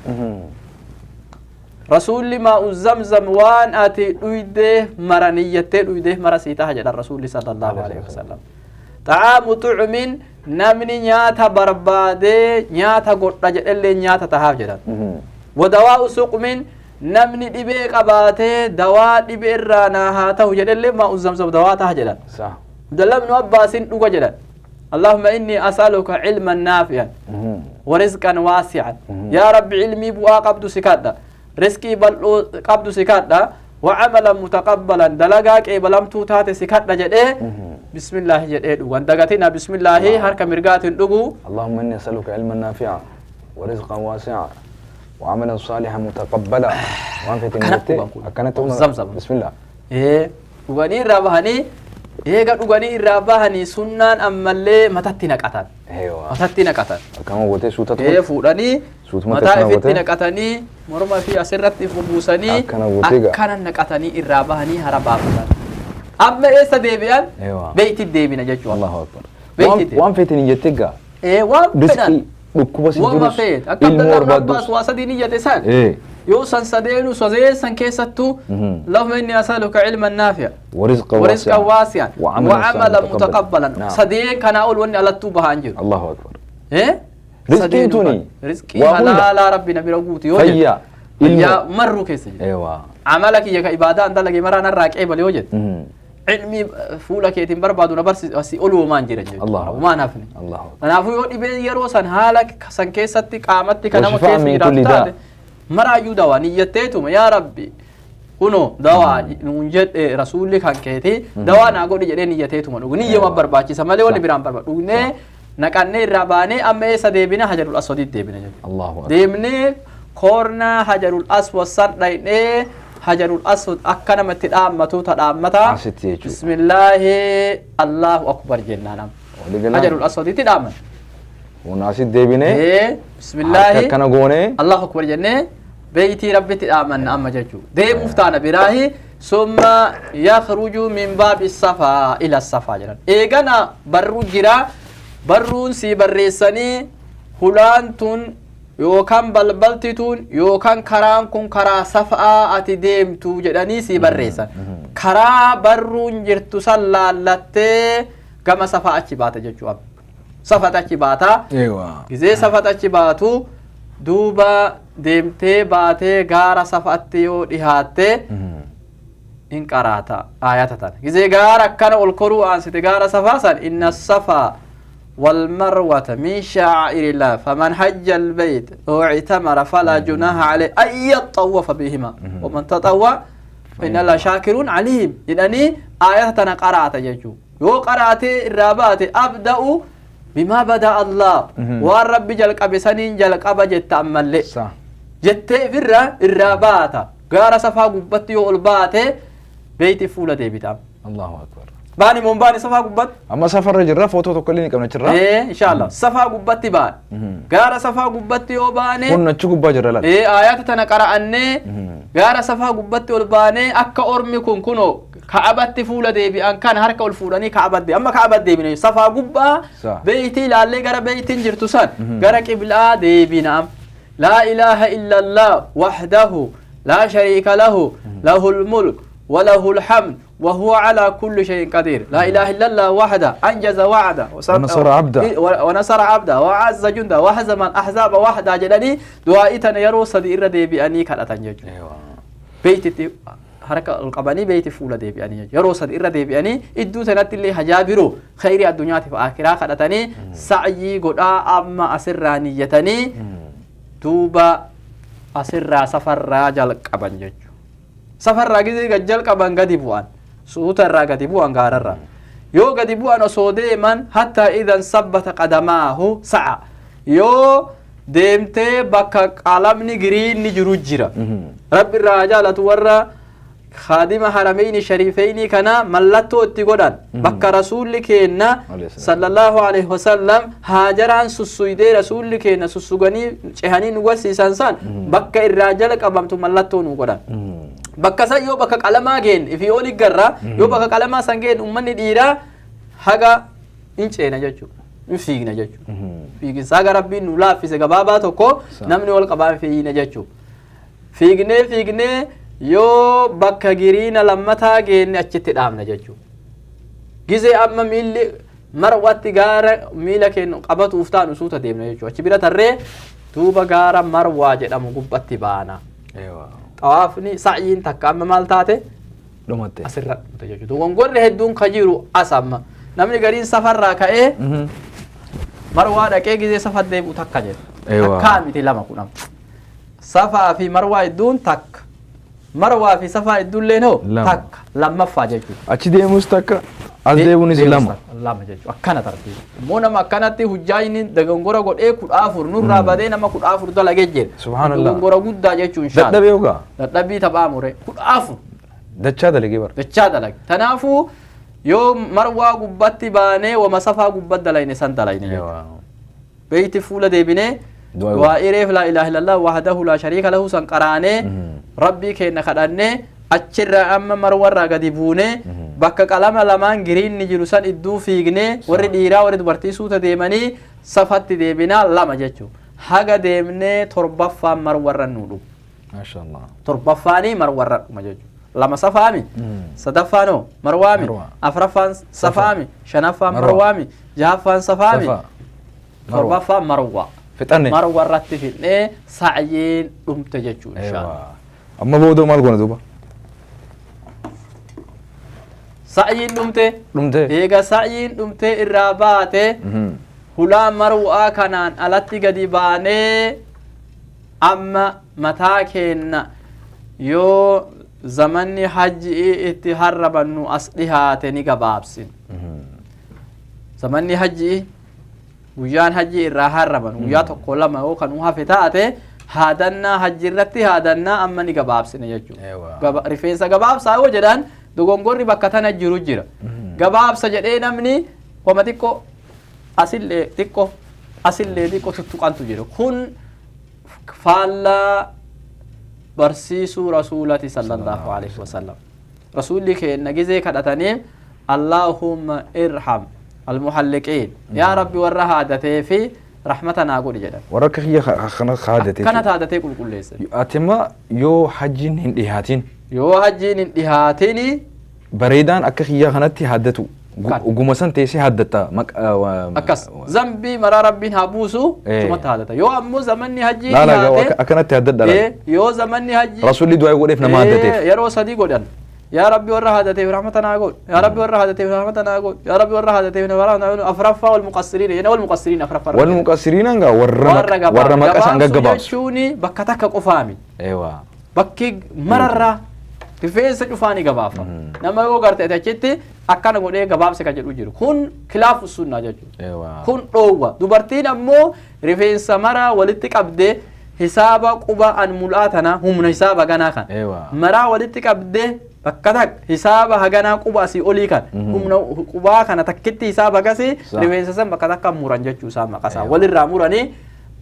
rasuulli maa'u zamzam waan ati dhuydee mara niyyattee dhuydee mara sii taha jedhan rasuulli sallallahu alaihi wasallam طعام طعم namni nyaata barbaade nyaata godha jedhellee nyaata tahaaf jedhan ودواء سقم نمني دبي قباته دواء دبي الرانا هاته جدل ما أزمزم دواء تهجلا صح دلهم نوباسين دوجا جدل اللهم إني أسألك علما نافعا ورزقا واسعا يا رب علمي بوا قبض سكادا رزقي بل قبض سكادا وعملا متقبلا دلقاك بلم توتات سكادا جدل بسم الله جدل واندقتنا بسم الله هرك مرقات دوجو اللهم إني أسألك علما نافعا ورزقا واسعا وعملا صالحا متقبلا وانفت النتي كانت زمزم بسم الله وغني رابهني وغني رابهني سنان أمالي متتنا قتن ايوه متتنا قتن كما قلت سوتة فوداني متى فتنا قتني مرما في أسرت فبوسني أكنا نقتني الرابهني هربابا أما إيه سديبيان بيت الديبين جاتوا الله أكبر وانفت النتيجة وانفت بكوبس وما فيت أكمل الرباس واسديني جتسان يوسن سدين وسزين سن كيستو اللهم إني أسألك علما نافعا ورزقا واسعا وعملا متقبلا سدين كان أول وني على التوبة هنجر الله أكبر رزقي رزقي حلال ربنا برغوتي هيا يا مرو كيسج ايوه عملك يا عبادة أنت لقي مرة راك عيب اليوجد علمي فولك يتم بربادو نبرس أسي أولو ما نجرج الله وما نافني الله أنا أفوي ودي بين يروسن حالك سن كيستي قامتي كنا وشفاء من كل داء مرا يودوا نيتيتم يا ربي كنو دواء نونجت رسولك كان كيتي دواء ناقول جدي نيتيتم نغني يوم برباچي سمالي ولي بيرام بربا دغني نقني رباني أما سديبنا حجر الأسود ديبنا الله ديبني كورنا حجر الأسود سرديني حجر الأسود أكنا متدامتو تدامتا بسم الله الله أكبر جنانا حجر الأسود تدامن وناسي ديبينه بسم الله أكنا غوني الله أكبر جنة بيتي ربي تدامن أما جاجو دي مفتانا براهي ثم يخرج من باب الصفا إلى الصفا جنان إيغانا برو جرا برون سي بريساني هلانتون yookaan balbaltituun yookaan karaan kun karaa safaa ati deemtu jedhanii si barreessan karaa barruun jirtu san laallattee gama safaa achi baata jechuudha safata achi baata gizee safata achi baatu duuba deemtee baatee gaara safaatti yoo dhihaatte in qaraata ayata tan gizee gaara akkana ol koruu aansite gaara safaa san inna safaa والمروة من شعائر الله فمن حج البيت أو اعتمر فلا جناح عليه أن يطوف بهما ومن تطوع فإن الله شاكر عليم يعني آية قرأت يجو يو قرأت الرابات أبدأ بما بدأ الله والرب جلق بسنين جلق بجت أمل جت في الرابات قال صفا قبت يو البات بيت فولة ديبتام الله أكبر باني مون باني صفا قبت اما سفر جرا فوتو تكليني كم نشرا ان شاء الله صفا قبت بان غارا صفا قبت يو باني كون نچو قبا جرا لا ايات تنا قراني غارا صفا قبت يو باني اكا اورمي كون كونو كعبت فولا دي بي ان كان حركه الفولاني كعبت دي اما كعبت دي بي صفا قبا بيتي لالي غارا بيتي جرتو سان غارا قبلا دي بي نعم لا اله الا الله وحده لا شريك له له الملك وله الحمد وهو على كل شيء قدير لا إله إلا الله وحده أنجز وعده ونصر عبده وعز جنده وهزم الأحزاب وحده جلني دعائتنا يرو صدير دي بأني كلا تنجج بيت حركة القباني بيت فولا دي بأني يرو صدير دي بأني إدو سنة اللي هجابرو خير الدنيا في آخرة خلتني سعي قد أما أسراني يتني توبا أسر سفر راجل قبانجج سفر راجل جل قبان قدي بوان سوت الراجل بوان غاررا يو قدي بوان صودي من حتى إذا ثبت قدماه سعى يو ديمتي بك قلم نجرين نجرو جرا رب الرجال تورى خادم حرمين شريفين كنا ملتو اتقودان بك رسول كينا صلى الله عليه وسلم هاجران سسويدي رسول كينا سسوغاني چهاني نوسي سانسان بك الرجال قبمتو ملتو نوغودان bakka yoo bakka qalamaa geen ifi oli garra yoo bakka qalamaa san geen ummanni dhiira haga inceena jechuudha in fiigna jechuudha fiiginsaa gara rabbiin nu laaffise gabaabaa tokko namni wal qabaan fiigna jechuudha fiignee yoo bakka giriina lammataa geenne achitti dhaabna jechuudha gizee amma marwatti gaara miila keenya qabatu uftaan usuuta deemna jechuudha achi bira tarree duuba gaara marwaa jedhamu gubbatti baana xawaafni sa'yiin takka amma maal taate dhumatte asirra dhumte jechuudha dogongorri hedduun ka jiru asamma namni gariin safarraa ka'ee marwaa dhaqee gizee safar deebi'u takka jedhu takkaa miti lama kudhan safaa fi marwaa hedduun takka marwaa fi safaa hedduun leenoo takka lammaffaa jechuudha achi deemus takka as deebuunis lama jechuudha akkana tartiiba immoo nama akkanatti hujjaayini dogongora godhee 14 nurraa badee nama 14 dalagee jira subhaanallah dogongora guddaa jechuun inshaa dadhabee ugaa dadhabii taphaa mure 14 dachaa dalagee bara dachaa dalage tanaafuu yoo marwaa gubbatti baanee wama safaa gubbat dalayne san dalayne beeyti fuula deebinee du'aa'ireef laa ilaaha illallah wahdahu laa shariika lahu san qaraanee rabbii keenya kadhannee achirra amma marwarraa gadi buunee bakka qalama lamaan giriinni jiru san idduu fiignee warri dhiiraa warri dubartii suuta deemanii safatti deebinaa lama jechuun haga deemnee torbaffaan marwarra nu dhufu maashaallah torbaffaanii marwarra dhuma jechuudha lama safaami sadaffaanoo marwaami afraffaan safaami shanaffaan marwaami jahaffaan safaami torbaffaan marwa fixanne marwarratti fidnee sa'yiin dhumte jechuudha inshallah amma boodoo maal goona duuba sa'yiin dhumte eega sa'yiin dhumte irraa baate hulaa marwaa kanaan alatti gadi baanee amma mataa keenna yoo zamanni hajjii itti harrabannu as dhihaate ni gabaabsin zamanni hajjii guyyaan hajjii irraa harraban guyyaa tokko lama yoo kan hafe taate haadannaa hajjii irratti haadannaa amma ni gabaabsine jechuudha rifeensa gabaabsaa yoo jedhan dogongorri bakka tana jiru jira gabaabsa jedhee namni wama xiqqoo asillee xiqqoo tuttuqantu jira kun faallaa barsiisuu rasuulati sallallahu alaihi wasallam rasuulli keenya gizee kadhatanii allahumma irham المحلقين يا ربي ورا هادته في رحمتنا قول جدا وراك هي خنا هادته كانت هادته كل ليس اتما يو حجين اندهاتين بريدان اكخيا خنتي هادتو وقومسان تيسي هادتا اكس ذنبي مرا ربي هابوسو ثم هادتا يو امو زمني حجي لا اكنت هادت يو زمني حجي رسول الله دعاء يقول افنا هادته يا رو صديق godhan يا ربي ورا هادته ورحمتنا قول يا ربي ورا هادته ورحمتنا قول يا ربي ورا هادته ورحمتنا افرفا والمقصرين يعني والمقصرين افرفا والمقصرين انغا ورا مقاس انغا غباب شوني بكتك قفامي ايوا بكي مررا رفيس قفاني غبافا نما يو غرتي تچتي akkana godhee gabaabse ka jedhu jiru kun khilaafu sunna jechuudha kun dhoowwa dubartiin ammoo rifeensa mara walitti qabdee hisaaba quba an mul'atana humna hisaaba ganaa kan mara walitti qabdee bakka tak hisaaba haganaa quba asii olii kan humna qubaa kana takkitti hisaaba gasi rifeensa san bakka takka muran jechuu isaa maqasaa walirraa muranii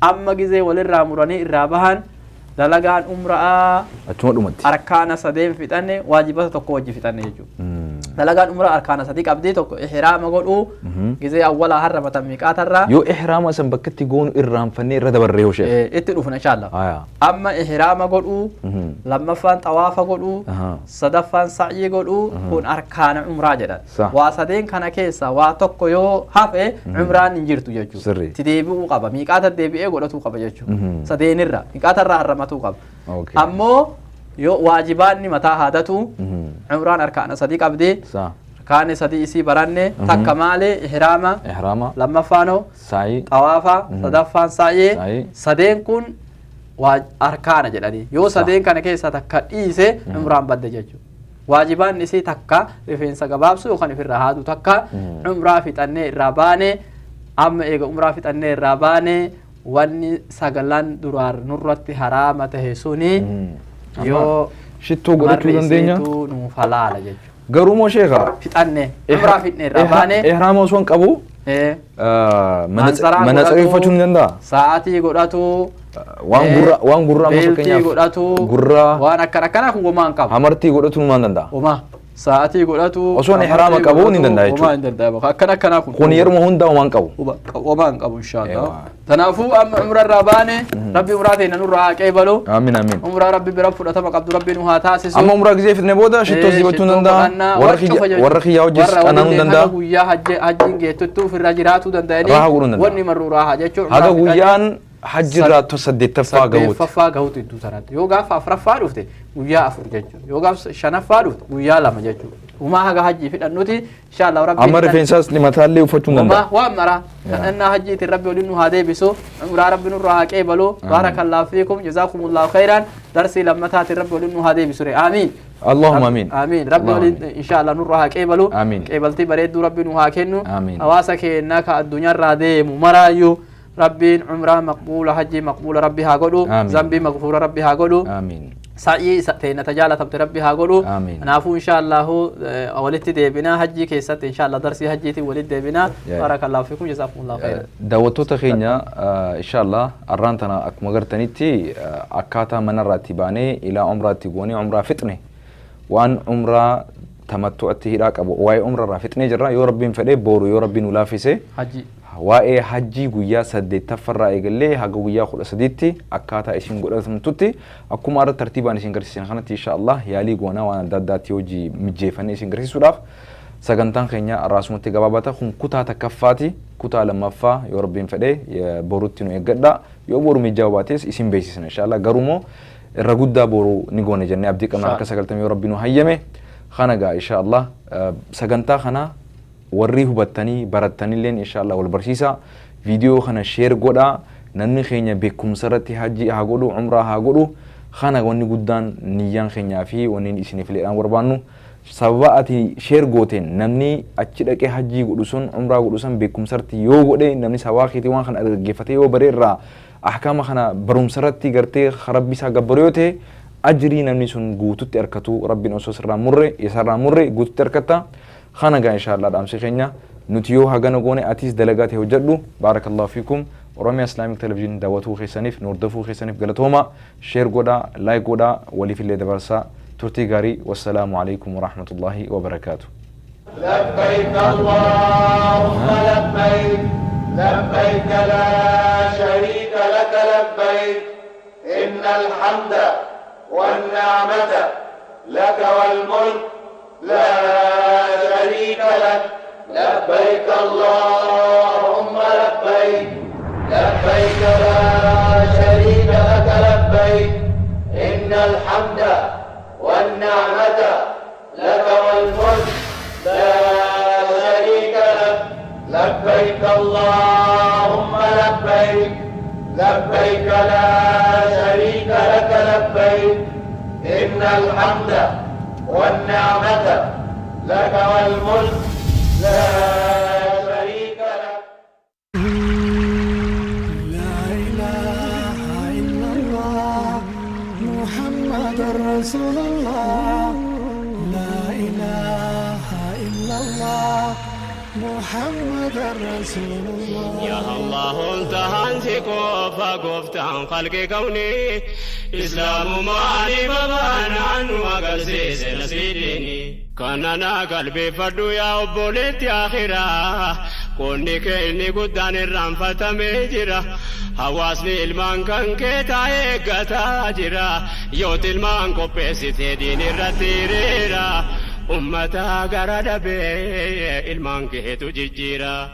amma gizee walirraa muranii irraa bahan dalagaan umraa achuma dhumatti arkaana sadeen fixanne waajibata tokko wajji fixanne jechuudha dalagaan umraa arkaana sadii qabdee tokko ihraama godhuu gizee awwala harramatan miiqaatarraa yoo ihraama san bakkatti goonu irraanfannee irra dabarree hoshee itti dhufna inshallah amma ihraama godhuu lammaffaan xawaafa godhuu sadaffaan sa'yii godhuu kun arkaana umraa jedhan waa sadeen kana keessa waa tokko yoo hafe umraan hin jirtu jechuudha itti deebi'uu qaba miiqaata deebi'ee godhatuu qaba jechuudha sadeenirra miiqaatarraa harramatu qaba ammoo yo waajibaanni mataa haadatu umraan arkaana sadii qabdi arkaana sadii isii baranne takka maali ihraama lammaffaan sa'yii xawaafa sadaffaan sa'yii sadeen kun arkaana jedhanii yoo sadeen kana keessa takka dhiise umraan badde jechuudha waajibaan isii takka rifeensa gabaabsu yookaan ifirraa haadu takka umraa fixannee irraa baane amma eega umraa fixannee irraa baane wanni sagalan duraan nurratti haraama tahe suni yoo shittoo godhachuu dandeenya nuuf halaala jechuudha garuu moo sheekha fixannee umraa fixnee irraa baane ihraama osoo hin qabu manatsara uffachuu ni danda'a sa'aatii godhatu waan gurraa amma fakkeenyaaf godhatu gurraa waan akkana kun womaa hin qabu hamartii godhatu numaan danda'a womaa sa'aatii godhatu osoo ihraama qabu ni danda'a jechuudha womaa hin danda'a akkana kun yeruma hundaa womaa hin qabu womaa hin qabu inshallah tanaafuu amma umra irraa baane ربي مراتنا نور قبلو آمين آمين عمره ربي برب فرتما قبض ربي نها تاسس أما عمره جزء في النبوة شتو زيبتون دندا ورخي يا وجس أنا دندا ويا حج جيتو في الرجرات دنداني وني مرو راح جتو هذا ويان حج راتو سديت فاقوت فاقوت يدو سرات يوغا فافرفا دفته ويا افر جتو يوغا شنفا دفت ويا لما جتو وما هذا حج في النوتي ان شاء الله ربي امر في انساس لمثال وفتون دندا ما وامرا ان حجيت الرب ولنو هذا بيسو عمره ربي نور راح قبلو بارك الله فيكم جزاكم الله خيرا درسي لما تات الرب ولنو هذا بيسو امين اللهم امين امين ربي ولد ان شاء الله نور راح قبلو امين قبلتي بريد ربي نو هاكنو امين اواسك انك الدنيا رادي مرايو ربي عمره مقبول حجي مقبول ربي هاغدو ذنبي مغفور ربي هاغدو امين سعي ستين تجالة تبت ربي هاغدو نافو ان شاء الله ولدت ديبنا حجي كيست ان شاء الله درسي حجيتي ولد ديبنا بارك الله فيكم جزاكم الله خير دعوتو تخينيا ان شاء الله ارانتنا اكما غرتنيتي اكاتا من راتباني الى عمره تيغوني عمره فتنه وان عمره تمتعتي هراك ابو واي عمره رافتني جرا يا ربي فدي بورو يا ربي نلافسه حجي waa'ee hajjii guyyaa 8ffarraa eegalee haga guyyaa 13tti akkaataa isin godhatamtutti akkuma arra tartiibaan isin garsiisan kanatti inshallah yaalii goonaa waan adda addaatti hojii mijjeeffannee isin garsiisuudhaaf sagantaan keenya arraasumatti gabaabata kun kutaa takkaffaati kutaa lammaffaa yoo rabbiin fedhe borutti nu eeggadha yoo boru mijjaabates isin beeksisna inshallah garumoo irra guddaa boru ni goone jennee abdii qabna akka 90 yoo rabbiin nu hayyame khanaga inshallah sagantaa kana warri hubattanii barattanii leen inshallah wal barsiisa video kana share godha namni keenya beekumsa irratti haji haa godhu umraa haa godhu kana wanni guddaan niyyaan keenyaa fi wanni isiniif leedhaan barbaannu sababa ati share gooteen namni achi dhaqee haji godhu sun umraa godhu sun beekumsa irratti yoo godhe namni sababa keetii waan kana argeeffatee yoo bareerraa ahkaama kana barumsa irratti gartee rabbi isaa gabbaroote ajrii namni sun guututti arkatu rabbiin osoo sirraa murre guututti arkata خانقا إن شاء الله دام سيخينا نتيو هاغانا غوني أتيس دلقاتي وجدو بارك الله فيكم ورمي اسلامي تلفزيون دعوتو خيسانيف نوردفو خيسانيف غلطهما شير غودا لايك غودا ولي في اللي دبرسا تورتي غاري والسلام عليكم ورحمة الله وبركاته لبيك اللهم لبيك لبيك لا شريك لك لبيك إن الحمد والنعمة لك والملك لا شريك لك لبيك اللهم لبيك لبيك لا شريك لك لبيك إن الحمد والنعمة لك والملك لا شريك لك لبيك اللهم لبيك لبيك لا شريك لك لبيك إن الحمد والنعمة لك والملك لا شريك لك لا إله إلا الله محمد رسول الله لا إله إلا الله محمد رسول الله يا الله انت هانتكو فقفتان خلق كوني إسلام مالي بابانا عنو أقلسيس نسيديني كاننا قلبي فردو يا أبوليت يا خيرا كوني كيني قدان الرنفة ميجرا حواسني المان كان كيتا إيقاتا جرا يوت المان كوبيسي تديني رتيريرا أمتا قرد بي المان كيتو جيجيرا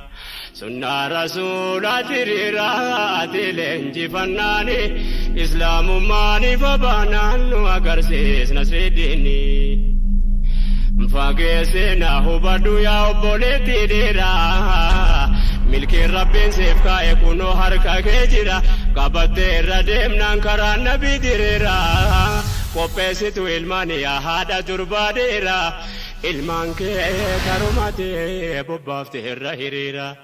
سنة رسولات ريرات لنجي فناني إسلام ماني فبانان وقرسيس نسيديني مفاقسنا هبادو يا أبوليتي ديرا ملكي ربين سيفكا يكونو حركا كيجيرا قبضي رديم نانكرا نبي ديرا قبسيتو الماني يا هادا دربا ديرا المان كي كرماتي ببافتي الرهيريرا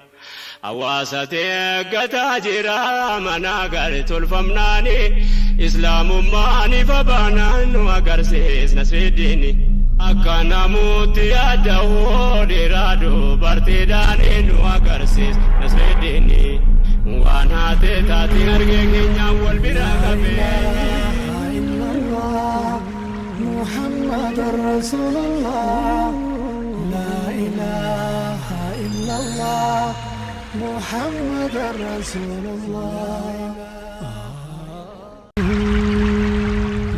أواساتي قتاجرا مناقر تلفمناني إسلام ماني فبانان وقرسيس نسيديني أكنا موتي أدهو ديرادو برتداني وقرسيس نسيديني وانا تتاتي أرقيني نعوال براغبي محمد رسول الله لا إله إلا الله محمد رسول الله